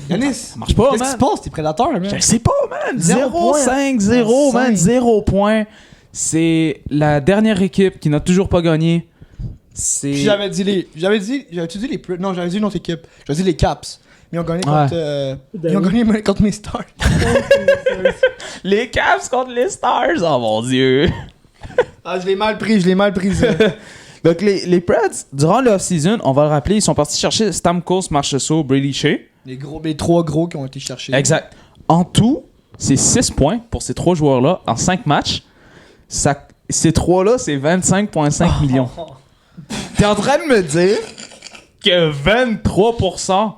Yanis. Ça marche pas, Qu'est-ce qui man. se passe? T'es prédateur, man. Je sais pas, man. 0,5, 0-5-0, man. 5. 0 points. C'est la dernière équipe qui n'a toujours pas gagné. C'est. Puis j'avais-tu dit les Preds? Non, j'avais dit une autre équipe. J'avais dit les Caps. Mais ils ont gagné contre. Ils ont gagné contre mes Stars. Les Caps contre les Stars. Oh mon dieu. Ah, je l'ai mal pris, ça. Donc, les Preds, durant le off-season, on va le rappeler, ils sont partis chercher Stamkos, Marchessault, Brady Shea. Les 3 gros qui ont été cherchés. Exact. En tout, c'est 6 points pour ces 3 joueurs-là en 5 matchs. Ces 3-là, c'est 25,5 millions. T'es en train de me dire que 23%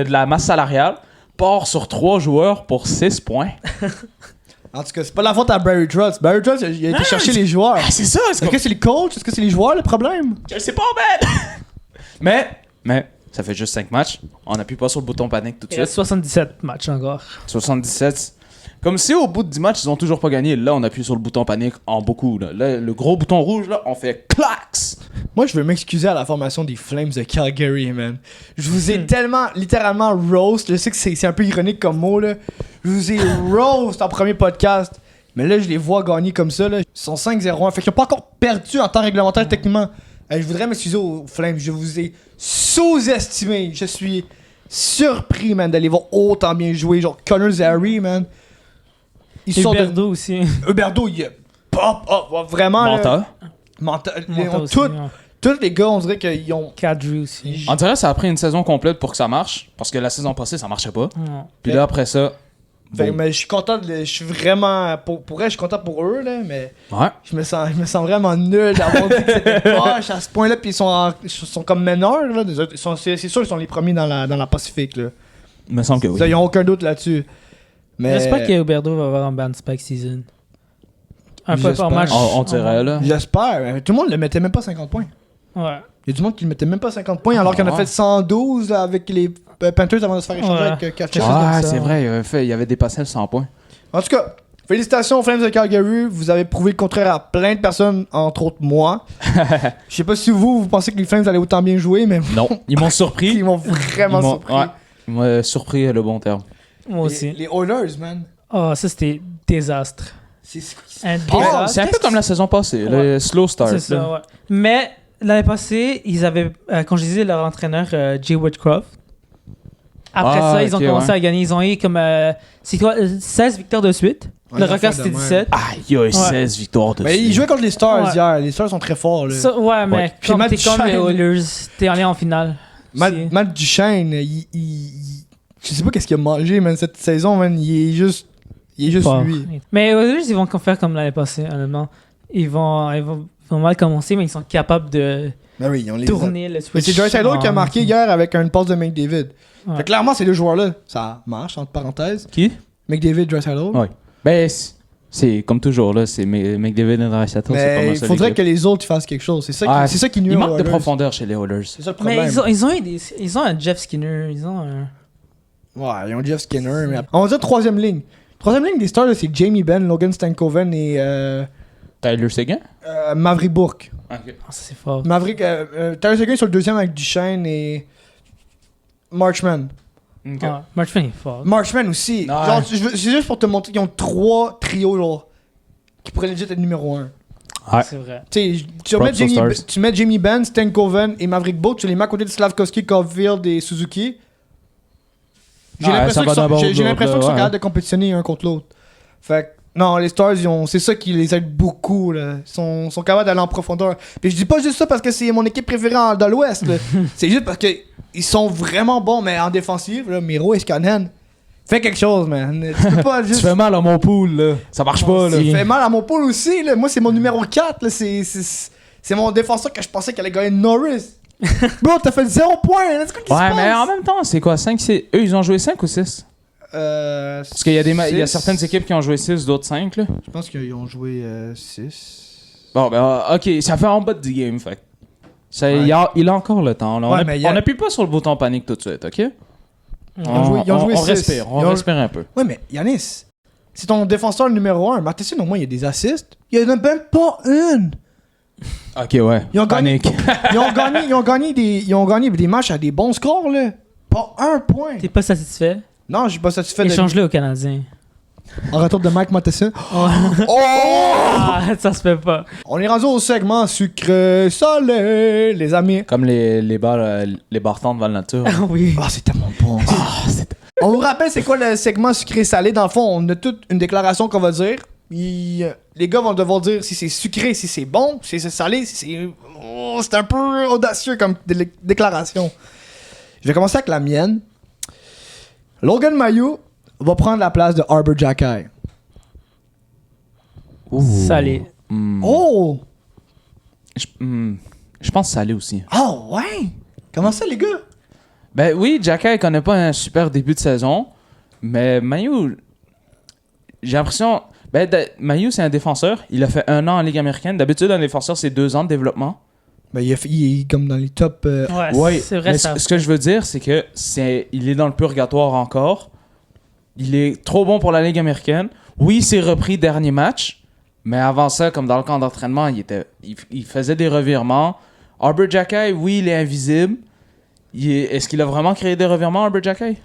de la masse salariale part sur 3 joueurs pour 6 points? En tout cas, c'est pas la faute à Barry Trotz. Barry Trotz, il a été chercher les joueurs. Ah, c'est ça! Est-ce que c'est les coachs? Est-ce que c'est les joueurs le problème? Je sais pas, man! mais, ça fait juste 5 matchs. On appuie pas sur le bouton panique tout de Il y a suite. 77 matchs encore. 77. Comme si au bout de 10 matchs, ils ont toujours pas gagné. Là, on appuie sur le bouton panique en beaucoup. Là, le gros bouton rouge, là, on fait clax! Moi, je veux m'excuser à la formation des Flames de Calgary, man. Je vous ai tellement, littéralement, roast. Je sais que c'est un peu ironique comme mot, là. Je vous ai roast en premier podcast. Mais là, je les vois gagner comme ça, là. Ils sont 5-0-1. Fait qu'ils n'ont pas encore perdu en temps réglementaire, techniquement. Je voudrais m'excuser aux Flames. Je vous ai sous-estimé. Je suis surpris, man, d'aller voir autant bien jouer. Genre, Connor Zary, man. Ils Et sont Berdo aussi. Huberdeau, il est pop up. Vraiment, là. Menteur. Ils ont aussi, tous, ouais. tous les gars, on dirait qu'ils ont. Kadri aussi. On dirait que ça a pris une saison complète pour que ça marche. Parce que la saison passée, ça marchait pas. Ouais. Puis là, après ça. Fait, bon. mais je suis content, je suis vraiment. Pour eux, je suis content pour eux, là, mais Ouais. je me sens vraiment nul d'avoir dit que c'était poche à ce point-là, puis ils sont comme meneurs, là. C'est sûr qu'ils sont les premiers dans la Pacifique, là. Il me semble que oui. Ça, ils ont aucun doute là-dessus. Mais. J'espère que Huberdeau va avoir un bounce back season. Un peu par J'espère. match. On dirait, là. J'espère. Mais tout le monde ne mettait même pas 50 points. Ouais. Il y a du monde qui ne mettait même pas 50 points, alors qu'on a Ouais. fait 112 là, avec les Panthers avant de se faire échanger Ouais. avec Kafka. Ah, c'est vrai, il avait dépassé le 100 points. En tout cas, félicitations aux Flames de Calgary. Vous avez prouvé le contraire à plein de personnes, entre autres moi. Je sais pas si vous pensez que les Flames allaient autant bien jouer, mais Non. Ils m'ont surpris. ils m'ont vraiment surpris. Ouais. Ils m'ont surpris est le bon terme. Moi aussi. Les Oilers, man. Oh, ça c'était désastre. C'est Un Oh, désastre. c'est un peu comme la saison passée, le slow start. C'est ça, là. ouais. Mais l'année passée, ils avaient, quand je disais leur entraîneur, Jay Woodcroft. Après Ah, ça, ils ont ok, commencé ouais. à gagner. Ils ont eu comme 16 victoires de suite. Ouais, Le ils ont record fait c'était de même. 17. Aïe, il y a 16 victoires de Mais ils jouaient contre les Stars Ouais. hier. Les Stars sont très forts, là. Ça, ouais, mais Ouais. Puis comme Matt t'es comme les Duchesne. Oilers, t'es allé en finale. C'est- Matt Duchesne, je sais pas qu'est-ce qu'il a mangé, man, cette saison, man. Il est juste fort. lui. Mais les Oilers, ils vont faire comme l'année passée, honnêtement. Ils vont mal commencer, mais ils sont capables de Ben oui, ils ont les tourner le Mais switch. c'est Joyce Idol qui a marqué hier avec une passe de McDavid. Ouais. Fait que clairement, ces deux joueurs-là, ça marche, entre parenthèses. Qui? McDavid, Joyce Idol. Ouais. Ben, c'est comme toujours, là. C'est McDavid et Dreisaitl, c'est pas Mais mal il ça. faudrait l'équipe. que les autres fassent quelque chose. C'est ça, Ouais, c'est ça qui nuit Il aux manque de Oilers. profondeur chez les Oilers. C'est ça le problème. Mais ils ont un Jeff Skinner. Ils ont un. Ouais, ils ont Jeff Skinner. Mais... On va dire troisième ligne. Troisième ligne des Stars, là, c'est Jamie Benn, Logan Stankoven et Tyler Seguin? Maverick Bourque. Ok. Ah, ça, c'est fort. Tyler Seguin sur le deuxième avec Duchesne et Marchman. Ok. Ah, Marchman est fort. Marchman aussi. Ouais. Genre, c'est juste pour te montrer qu'ils ont 3 trios genre, qui pourraient legit être numéro 1. Ouais. C'est vrai. Tu sais, Props aux Stars. tu mets Jamie Benn, Stankoven et Maverick Bourque, tu les mets à côté de Slavkovski, Caulfield et Suzuki. J'ai Ouais, l'impression ça va qu'ils sont, d'abord j'ai d'autres, l'impression qu'ils sont ouais. capables de compétitionner un contre l'autre. Fait que, non, les Stars, c'est ça qui les aide beaucoup. Là. Ils sont capables d'aller en profondeur. Puis je dis pas juste ça parce que c'est mon équipe préférée dans l'Ouest. là. C'est juste parce qu'ils sont vraiment bons, mais en défensive, là, Miro et Scannon. Fais quelque chose, man. Tu peux pas Tu juste. fais mal à mon pool, là. Ça marche pas, là. Ça fait mal à mon pool aussi. Là. Moi, c'est mon numéro 4. Là. C'est mon défenseur que je pensais qu'elle allait gagner Norris. Bro, t'as fait 0 points. Let's go, qu'est-ce qui Ouais, se mais passe? en même temps, c'est quoi? 5, c'est... Eux, ils ont joué 5 ou 6? Parce qu'il y a, il y a certaines équipes qui ont joué 6, d'autres 5. Là. Je pense qu'ils ont joué 6. Bon, ben, ok, ça fait en bas de 10 games. Fait. Ça, Ouais. il a encore le temps. Là. Ouais, mais On n'appuie pas sur le bouton panique tout de suite, ok? Ils ont joué on 6. respire, on respire un peu. Ouais, mais Yanis, c'est ton défenseur numéro 1. Matheson, au moins, il y a des assists. Il n'y en a même pas une. Ok, ouais. Ils ont gagné- Panique. Ils ont gagné des matchs à des bons scores, là. Pas un point. T'es pas satisfait? Non, je suis pas satisfait de... Échange-le aux Canadiens. En retour de Mike Matheson. Oh! Oh! Ah, ça se fait pas. On est rendu au segment sucré salé, les amis. Comme les bartons de Val-Nature. Ah oui. Ah, c'est tellement bon. On vous rappelle, c'est quoi le segment sucré salé? Dans le fond, on a toute une déclaration qu'on va dire. Les gars vont devoir dire si c'est sucré, si c'est bon, si c'est salé, si c'est... Oh, c'est un peu audacieux comme déclaration. Je vais commencer avec la mienne. Logan Mailloux va prendre la place de Arbor Xhekaj. Salé. Oh! Je pense salé aussi. Ah ouais! Comment ça, les gars? Ben oui, Xhekaj connaît pas un super début de saison, mais Mailloux, j'ai l'impression... Ben, Mailloux, c'est un défenseur. Il a fait 1 an en Ligue américaine. D'habitude, un défenseur, c'est 2 ans de développement. Ben, il est comme dans les top... Ouais, Oui, c'est vrai mais ça. ce que je veux dire, c'est que il est dans le purgatoire encore. Il est trop bon pour la Ligue américaine. Oui, il s'est repris dernier match, mais avant ça, comme dans le camp d'entraînement, il faisait des revirements. Arbor Xhekaj, oui, il est invisible. Est-ce qu'il a vraiment créé des revirements, Arbor Xhekaj?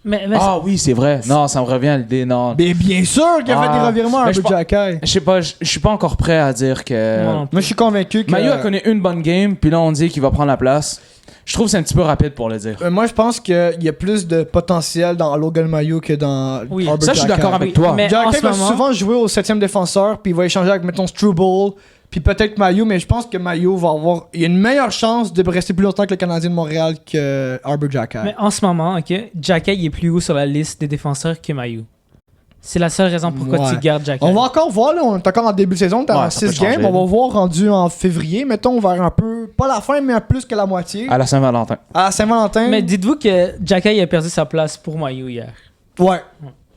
Mais Ah oui, c'est vrai. Non, ça me revient à l'idée, non. Mais bien sûr qu'il a fait des revirements à Mais je Arbor Xhekaj. Je sais pas, je suis pas encore prêt à dire que... Moi non plus. Moi, je suis convaincu que... Mailloux a connu une bonne game, puis là, on dit qu'il va prendre la place. Je trouve que c'est un petit peu rapide pour le dire. Moi, je pense qu'il y a plus de potentiel dans Logan Mailloux que dans Oui. Arbor Ça, je suis Xhekaj. d'accord avec Oui, toi. mais en Xhekaj ce va moment- souvent jouer au 7e défenseur, puis il va échanger avec, mettons, Struble, puis peut-être Mailloux, mais je pense que Mailloux va avoir... Il y a une meilleure chance de rester plus longtemps que le Canadien de Montréal que Arbor Xhekaj. Mais en ce moment, ok, Xhekaj est plus haut sur la liste des défenseurs que Mailloux. C'est la seule raison pourquoi Ouais. tu gardes Xhekaj. On va encore voir, là, on est encore en début de saison, t'es Ouais, en ça peut 6 games, changer, on va là. voir rendu en février, mettons, vers un peu, pas la fin, mais un plus que la moitié. À la Saint-Valentin. À Saint-Valentin, Mais dites-vous que Xhekaj a perdu sa place pour Mailloux hier. ouais.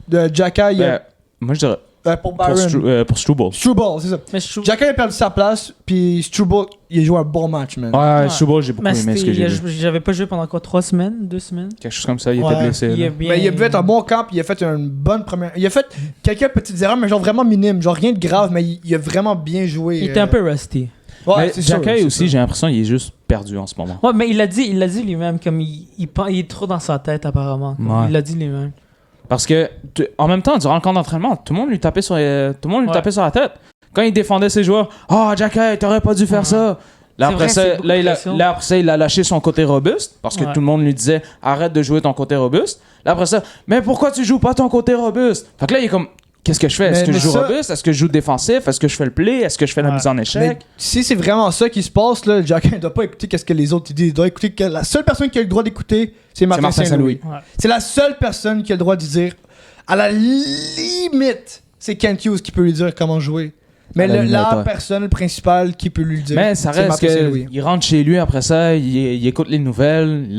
De Xhekaj, Ben, moi, je dirais pour Byron. pour Struble. Struble, c'est ça. Mais je trouve... Xhekaj a perdu sa place, puis Struble, il a joué un bon match, man. Ouais, Ouais. Struble, j'ai beaucoup Mais aimé ce que j'ai vu. j'avais pas joué pendant quoi, 3 semaines, 2 semaines? Quelque chose comme ça, il Ouais. était blessé. Il là. a bien... Mais il a fait un bon camp, puis il a fait une bonne première. Il a fait quelques petites erreurs, mais genre vraiment minimes. Genre rien de grave, mais il a vraiment bien joué. Il était un peu rusty. Ouais, Mais c'est sûr, Xhekaj c'est aussi, sûr. j'ai l'impression qu'il est juste perdu en ce moment. Ouais, mais il l'a dit lui-même, comme il est trop dans sa tête apparemment. Ouais. Il l'a dit lui-même. Parce que, en même temps, durant le camp d'entraînement, tout le monde lui tapait sur la tête. Quand il défendait ses joueurs, « Ah, Xhekaj, t'aurais pas dû faire ça! » Là, C'est après vrai, ça, c'est beaucoup de pression. là, après ça, il a lâché son côté robuste parce que Ouais. tout le monde lui disait arrête de jouer ton côté robuste. Là, après ça, mais pourquoi tu joues pas ton côté robuste? Fait que là, il est comme qu'est-ce que je fais? Est-ce que Mais je joue ça- robuste? Est-ce que je joue défensif? Est-ce que je fais le play? Est-ce que je fais la Ouais. mise en Mais échec? si c'est vraiment ça qui se passe, là, Xhekaj ne doit pas écouter ce que les autres disent. Il doit écouter que la seule personne qui a le droit d'écouter, c'est Martin Martin Saint-Louis. Saint-Louis. Ouais. C'est la seule personne qui a le droit de dire. À la limite, c'est Kent Hughes qui peut lui dire comment jouer. Mais À la limite, la ouais. personne principale qui peut lui dire. Mais ça c'est reste Martin Saint-Louis. qu'il rentre chez lui après ça, il écoute les nouvelles,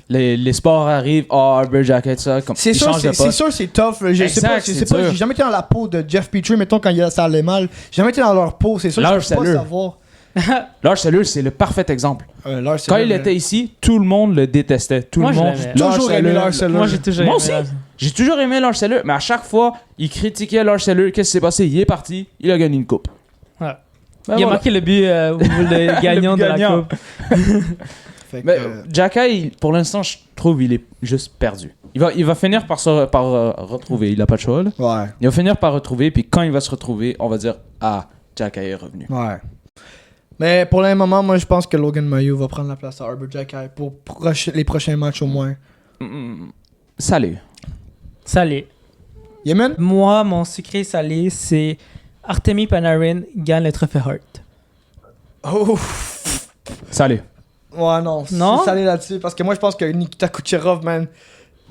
les sports arrivent, Arbor Xhekaj, ça, comme C'est il sûr, change de c'est poste. sûr, c'est tough. Je sais pas, Exact, je sais c'est pas, dur. j'ai jamais été dans la peau de Jeff Petrie, mettons quand ça allait mal. J'ai jamais été dans leur peau, c'est sûr. Lars Je peux pas Eller. savoir. Lars Eller, c'est le parfait exemple. Lars Quand Eller, il était ici, tout le monde le détestait. Tout Moi, le je monde. l'aimais. Toujours Lars aimé Eller. Lars Eller. Moi, j'ai toujours Moi aimé aussi. Lars. J'ai toujours aimé Lars Eller, mais à chaque fois, il critiquait Lars Eller. Qu'est-ce qui s'est passé? Il est parti, il a gagné une coupe. Ouais. Ben Il a voilà. marqué le but le gagnant de la gagnant. coupe. Fait que, Mais Xhekaj, pour l'instant, je trouve il est juste perdu. Il va finir par retrouver. Il a pas de choix. Là. ouais. Il va finir par retrouver, puis quand il va se retrouver, on va dire ah, Xhekaj est revenu. Ouais. Mais pour le moment, moi je pense que Logan Mailloux va prendre la place à Arbor Xhekaj pour les prochains matchs au moins. Salut. Salé. Yemen? Moi, mon sucré salé, c'est Artemi Panarin gagne le trophée Hart. Oh! Salut. Ouais, non. Non? C'est salé là-dessus parce que moi je pense que Nikita Kucherov, man.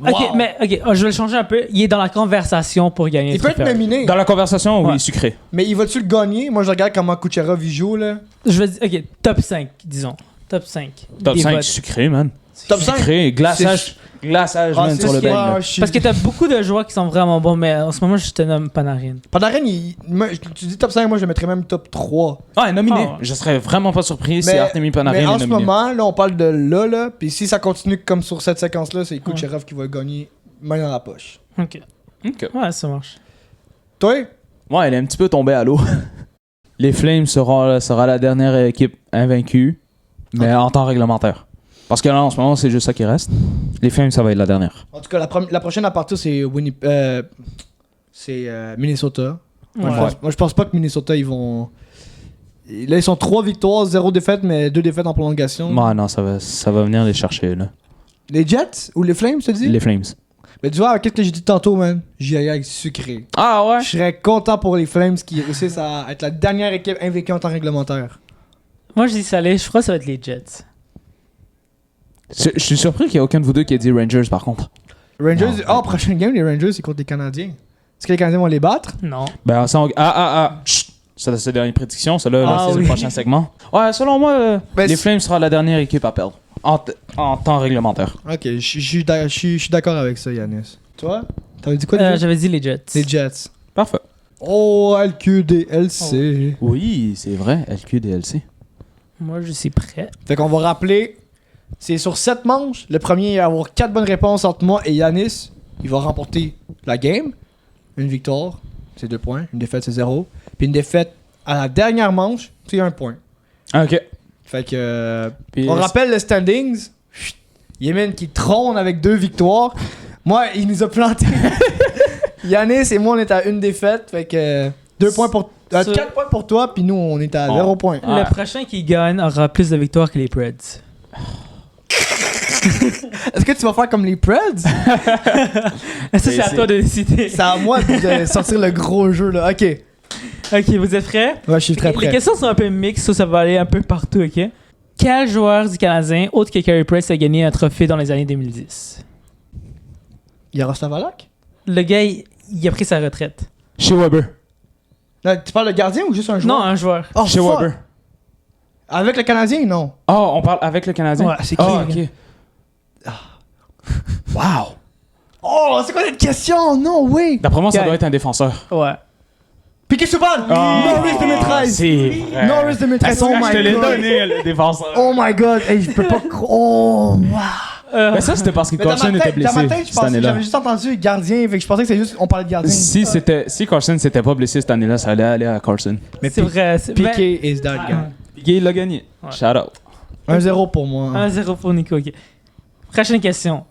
Ok, wow. mais je vais le changer un peu. Il est dans la conversation pour gagner Il le peut être trophée Hart. nominé. Dans la conversation, oui, Ouais. sucré. Mais il va-tu le gagner? Moi je regarde comment Kucherov il joue là. Je vais dire, ok, top 5, disons. Top 5. Top Des 5 votes. sucré, man. Top 5? Sucré, glaçage. Glaçage, man, c'est sur le ça. banc. là. Parce que t'as beaucoup de joueurs qui sont vraiment bons, mais en ce moment, je te nomme Panarin. Panarin, tu dis top 5, moi je le mettrais même top 3. Ouais, nominé. Ah ouais. Je serais vraiment pas surpris si Mais- Artemi Panarin Mais est en ce nominé. moment, là, on parle de là, puis si ça continue comme sur cette séquence-là, c'est Kucherov qui va gagner main dans la poche. Ok. Ok. Ouais, ça marche. Toi? Ouais, elle est un petit peu tombée à l'eau. Les Flames sera la dernière équipe invaincue, mais en temps réglementaire. Parce que là, en ce moment, c'est juste ça qui reste. Les Flames, ça va être la dernière. En tout cas, la prochaine à partir, c'est Minnesota. Ouais. Moi, je pense pas que Minnesota, ils vont... Là, ils sont 3 victoires, 0 défaites, mais 2 défaites en prolongation. Ouais, non, ça va venir les chercher, là. Les Jets ou les Flames, tu dis? Les Flames. Mais tu vois, qu'est-ce que j'ai dit tantôt, man? J'y allais avec sucré. Ah ouais? Je serais content pour les Flames qui réussissent à être la dernière équipe invaincue en temps réglementaire. Moi, je dis salé, je crois que ça va être les Jets. Je suis surpris qu'il n'y ait aucun de vous deux qui ait dit Rangers, par contre. Rangers, Non, prochaine game, les Rangers, c'est contre les Canadiens. Est-ce que les Canadiens vont les battre? Non. Ben, ça, chut! Ça, c'est la dernière prédiction. Ça, là, Ah c'est oui. le prochain segment. Ouais, selon moi, Ben, les c'est- Flames sera la dernière équipe à perdre. En temps réglementaire. Ok, je suis d'accord avec ça, Yanis. Toi? T'avais dit quoi déjà? J'avais dit les Jets. Les Jets. Parfait. Oh, LQDLC. Oui, c'est vrai. LQDLC. Moi, je suis prêt. Fait qu'on va rappeler, c'est sur 7 manches. Le premier à avoir 4 bonnes réponses entre moi et Yanis, il va remporter la game. Une victoire, c'est 2 points. Une défaite, c'est 0. Puis une défaite à la dernière manche, c'est 1 point. Ok. Fait que... Puis, on rappelle le standings. Chut. Yemen qui trône avec 2 victoires. Moi, il nous a planté. Yanis et moi, on est à une défaite. Fait que 2 points pour... 4 points pour toi, puis nous, on est à 0 points. Ah. Le prochain qui gagne aura plus de victoires que les Preds. Est-ce que tu vas faire comme les Preds? Ça, c'est à c'est- toi de décider. C'est à moi de sortir le gros jeu, là. Ok. Ok, vous êtes prêts? Ouais, je suis très Les prêt. questions sont un peu mixtes, ça va aller un peu partout, ok? Quel joueur du Canadien, autre que Carey Price, a gagné un trophée dans les années 2010? Yaroslav Halak? Le gars, il a pris sa retraite. Chez Weber. Non, tu parles de gardien ou juste un joueur? Non, un joueur. Oh, Chez fuck. Weber. Avec le Canadien, non. Oh, on parle avec le Canadien? Ouais, c'est qui, Oh, le ok. Wow. Oh, c'est quoi cette question? Non, oui. D'après moi, ça Yeah. doit être un défenseur. Ouais. Piqué Subban! Norris 2013! C'est vrai. Norris 2013, oh je te my l'ai god! donné, le défenseur. Oh my god! Hey, je peux pas croire. Oh, wow! Mais ça, c'était parce que Mais dans Carson ma était tête, blessé dans ma tête, je cette pensais, année-là. j'avais juste entendu gardien, fait que je pensais que c'était juste, on parlait de gardien. Si Carson s'était pas blessé cette année-là, ça allait aller à Carson. Mais C'est vrai. Piqué is that guy. Piqué, il l'a gagné. Ouais. Shout out. 1-0 pour moi. 1-0 pour Nico, ok. Prochaine question.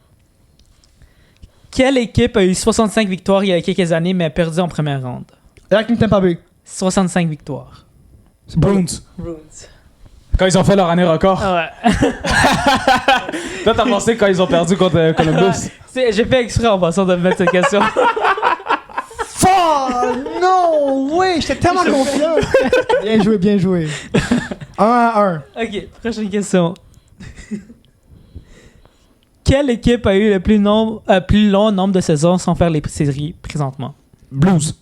Quelle équipe a eu 65 victoires il y a quelques années, mais a perdu en première ronde? Avec Tampa Bay. 65 victoires. Bruins. Quand ils ont fait leur année record. Ah ouais. Toi, t'as pensé quand ils ont perdu contre Columbus. J'ai fait exprès en passant de mettre cette question. Oh non! Oui, j'étais tellement confiant! Bien joué, bien joué. 1-1. Ok, prochaine question. Quelle équipe a eu le plus long nombre de saisons sans faire les séries présentement? Blues.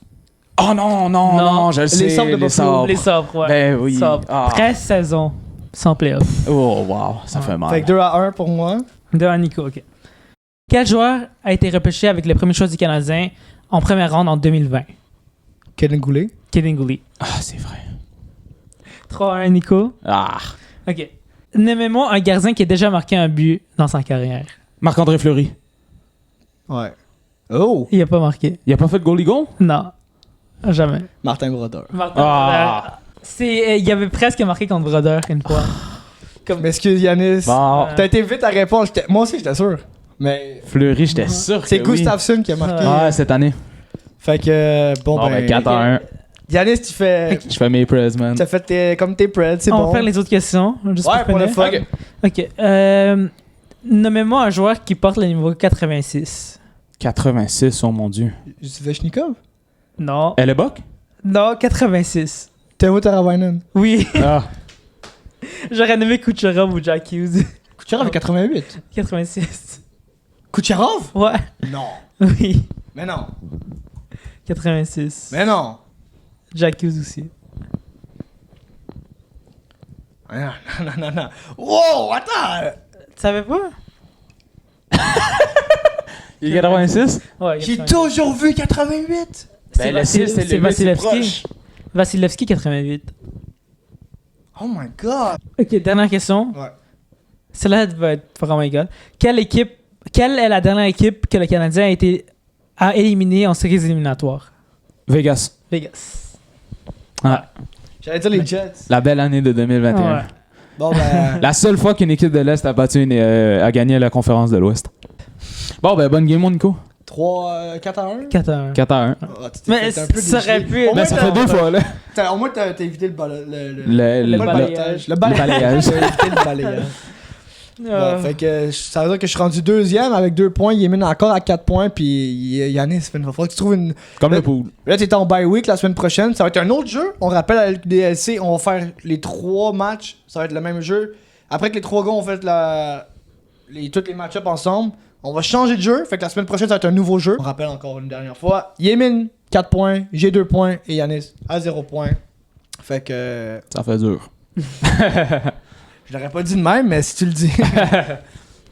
Oh non, non, je le sais. Sabres de Buffalo. Sabres. Les Sabres, ouais. Ben oui. Sabres. Ah. 13 saisons sans playoff. Oh, wow, ça fait mal. Fait que 2-1 pour moi. De Nico, ok. Quel joueur a été repêché avec le premier choix du Canadien en première ronde en 2020? Kevin Goulet. Kevin Goulet. Ah, c'est vrai. 3-1 Nico. Ah. Ok. Nommez-moi un gardien qui a déjà marqué un but dans sa carrière. Marc-André Fleury. Ouais. Oh! Il a pas marqué. Il a pas fait de goalie goal? Non. Jamais. Martin Brodeur. Martin Ah. il avait presque marqué contre Brodeur une fois. Comme... M'excuse Yanis. Bon. T'as été vite à répondre. Moi aussi, j'étais sûr. Mais Fleury, j'étais sûr que c'est oui. Gustafsson qui a marqué. Ouais, cette année. Fait que, bon, Bon, ben, 4-1. Yanis, tu fais. Je fais mes press, man. Tu as fait comme tes Preds, c'est On bon. va faire les autres questions. Juste Ouais, pour le finir. fun. Ok. Ok. Nommez-moi un joueur qui porte le numéro 86. 86, oh mon dieu. Zvechnikov? Non. Elle est boc? Non, 86. Teuvo Teravainen. Oui. Ah. J'aurais nommé Kucherov ou Jack Hughes. Kucherov avec 88. 86. Kucherov? Ouais. Non. Oui. Mais non. 86. Mais non. Jack Hughes aussi. Non. Wow, attends. Tu savais pas? Il est 86? Ouais, J'ai 88. toujours vu 88! Ben, le 6, c'est le 8, c'est Vasilevski. proche. Vasilevski, 88. Oh my god! Ok, dernière question. Ouais. Celle-là va être vraiment égale. Quelle est la dernière équipe que le Canadien a éliminée en séries éliminatoires? Vegas. Vegas. Ouais. J'allais dire les Jets. La belle année de 2021. Ouais. Bon, ben. La seule fois qu'une équipe de l'Est a gagné la conférence de l'Ouest. Bon, ben, bonne game, mon Nico. 4 à 1? 4-1. 4 à 1. Ah, tu t'es Mais fait un peu ça aurait dégeler. pu Au moins, Ben, ça fait 2 fois, là. Au moins, t'as évité le Le pas balayage. Le balayage. T'as évité le balayage. Bon, fait que ça veut dire que je suis rendu deuxième avec 2 points. Yémin encore à 4 points. Puis Yanis, il va falloir que tu trouves une. Comme Là- le pool. Là, t'es en bye week la semaine prochaine. Ça va être un autre jeu. On rappelle à LDLC, on va faire les 3 matchs. Ça va être le même jeu. Après que les 3 gars ont fait tous les match-ups ensemble, on va changer de jeu. Fait que la semaine prochaine, ça va être un nouveau jeu. On rappelle encore une dernière fois. Yémin, 4 points. J'ai 2 points. Et Yanis, à 0 points. Fait que. Ça fait dur. Je l'aurais pas dit de même, mais si tu le dis.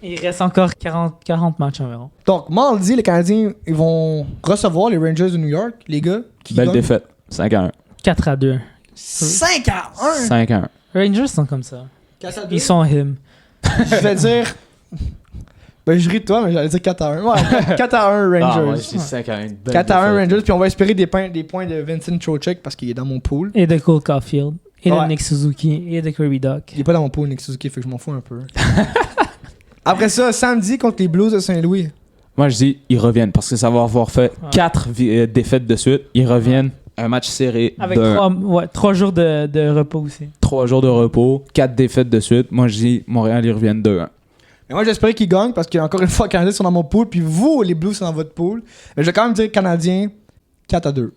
Il reste encore 40 matchs environ. Donc, mardi, les Canadiens, ils vont recevoir les Rangers de New York, les gars. Qui Belle gagnent défaite. 5 à 1. 4 à 2. 5 à 1. 5 à 1. Rangers sont comme ça. 4 à 2. Ils sont him. Je vais dire. Ben, je ris de toi, mais j'allais dire 4 à 1. Ouais, 4 à 1 Rangers. Ah ouais, c'est 5 à 1. 4 à 1 Rangers, puis on va espérer des points de Vincent Trocheck parce qu'il est dans mon pool. Et de Cole Caulfield. Et de Ouais. Nick Suzuki. Et de Kirby Duck. Il est pas dans mon pool, Nick Suzuki, fait que je m'en fous un peu. Après ça, samedi contre les Blues de Saint-Louis. Moi, je dis, ils reviennent parce que ça va avoir fait Ouais. 4 défaites de suite. Ils reviennent. Un match serré Avec de 3 jours de repos aussi. 3 jours de repos, 4 défaites de suite. Moi, je dis, Montréal, ils reviennent 2-1. Mais moi, j'espère qu'ils gagnent parce que, encore une fois, les Canadiens sont dans mon pool, puis vous, les Blues, sont dans votre pool. Mais je vais quand même dire Canadiens 4 à 2.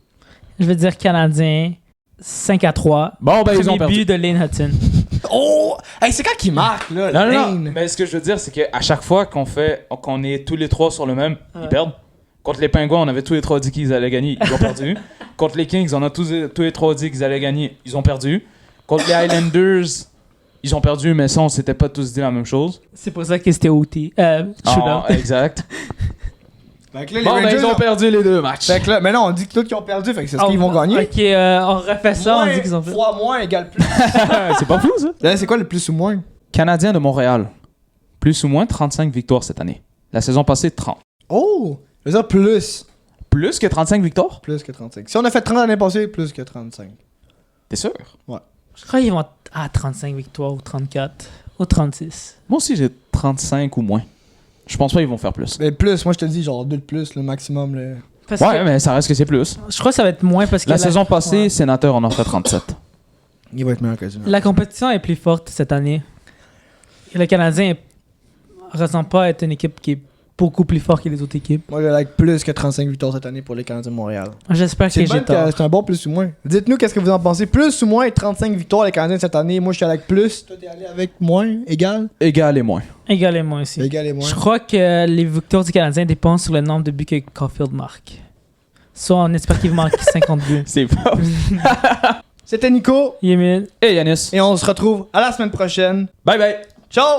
Je vais dire Canadien 5 à 3. Bon, ben, ils Premier ont perdu. but de Lane Hutton. Oh! Hey, c'est quand qu'ils marquent, là? Non, non, Lane? non. Mais ce que je veux dire, c'est qu'à chaque fois qu'on est tous les 3 sur le même, Ouais. ils perdent. Contre les Pingouins, on avait tous les 3 dit qu'ils allaient gagner, ils ont perdu. Contre les Kings, on a tous les 3 dit qu'ils allaient gagner, ils ont perdu. Contre les Highlanders, ils ont perdu, mais ça, on s'était pas tous dit la même chose. C'est pour ça que c'était OT. Ah, exact. Fait que là, les Bon, ben, Rangers ils ont perdu les 2 matchs. Fait que là, mais non, on dit que tous qui ont perdu, fait que c'est ce qu'ils vont gagner. Ok, on refait ça, on dit qu'ils ont fait. Fois moins égale plus. C'est pas fou, ça. Là, c'est quoi le plus ou moins? Canadiens de Montréal, plus ou moins 35 victoires cette année. La saison passée, 30. Oh! Je veux dire plus. Plus que 35 victoires? Plus que 35. Si on a fait 30 l'année passée, plus que 35. T'es sûr? Je crois qu'ils vont à 35 victoires ou 34 ou 36. Moi aussi, j'ai 35 ou moins. Je pense pas qu'ils vont faire plus. Mais plus, moi je te dis genre 2 de plus, le maximum. Là. Parce Ouais, que mais ça reste que c'est plus. je crois que ça va être moins parce que La saison passée, ouais. Sénateur en a fait 37. Il va être meilleur que ça. La compétition est plus forte cette année. Et le Canadien ne ressent pas être une équipe qui est beaucoup plus forte que les autres équipes. Moi, j'ai like plus que 35 victoires cette année pour les Canadiens de Montréal. J'espère C'est que j'ai tort. c'est un bon plus ou moins. Dites-nous qu'est-ce que vous en pensez. Plus ou moins 35 victoires les Canadiens cette année. Moi, je suis allé avec plus. Toi, t'es allé avec moins, égal. Égal et moins. Également aussi. Égal et moins. Je crois que les victoires du Canadien dépendent sur le nombre de buts que Caulfield marque. Soit on espère qu'il marque 50 buts. C'est pas. C'était Nico. Yémin. Et Yanis. Et on se retrouve à la semaine prochaine. Bye bye. Ciao!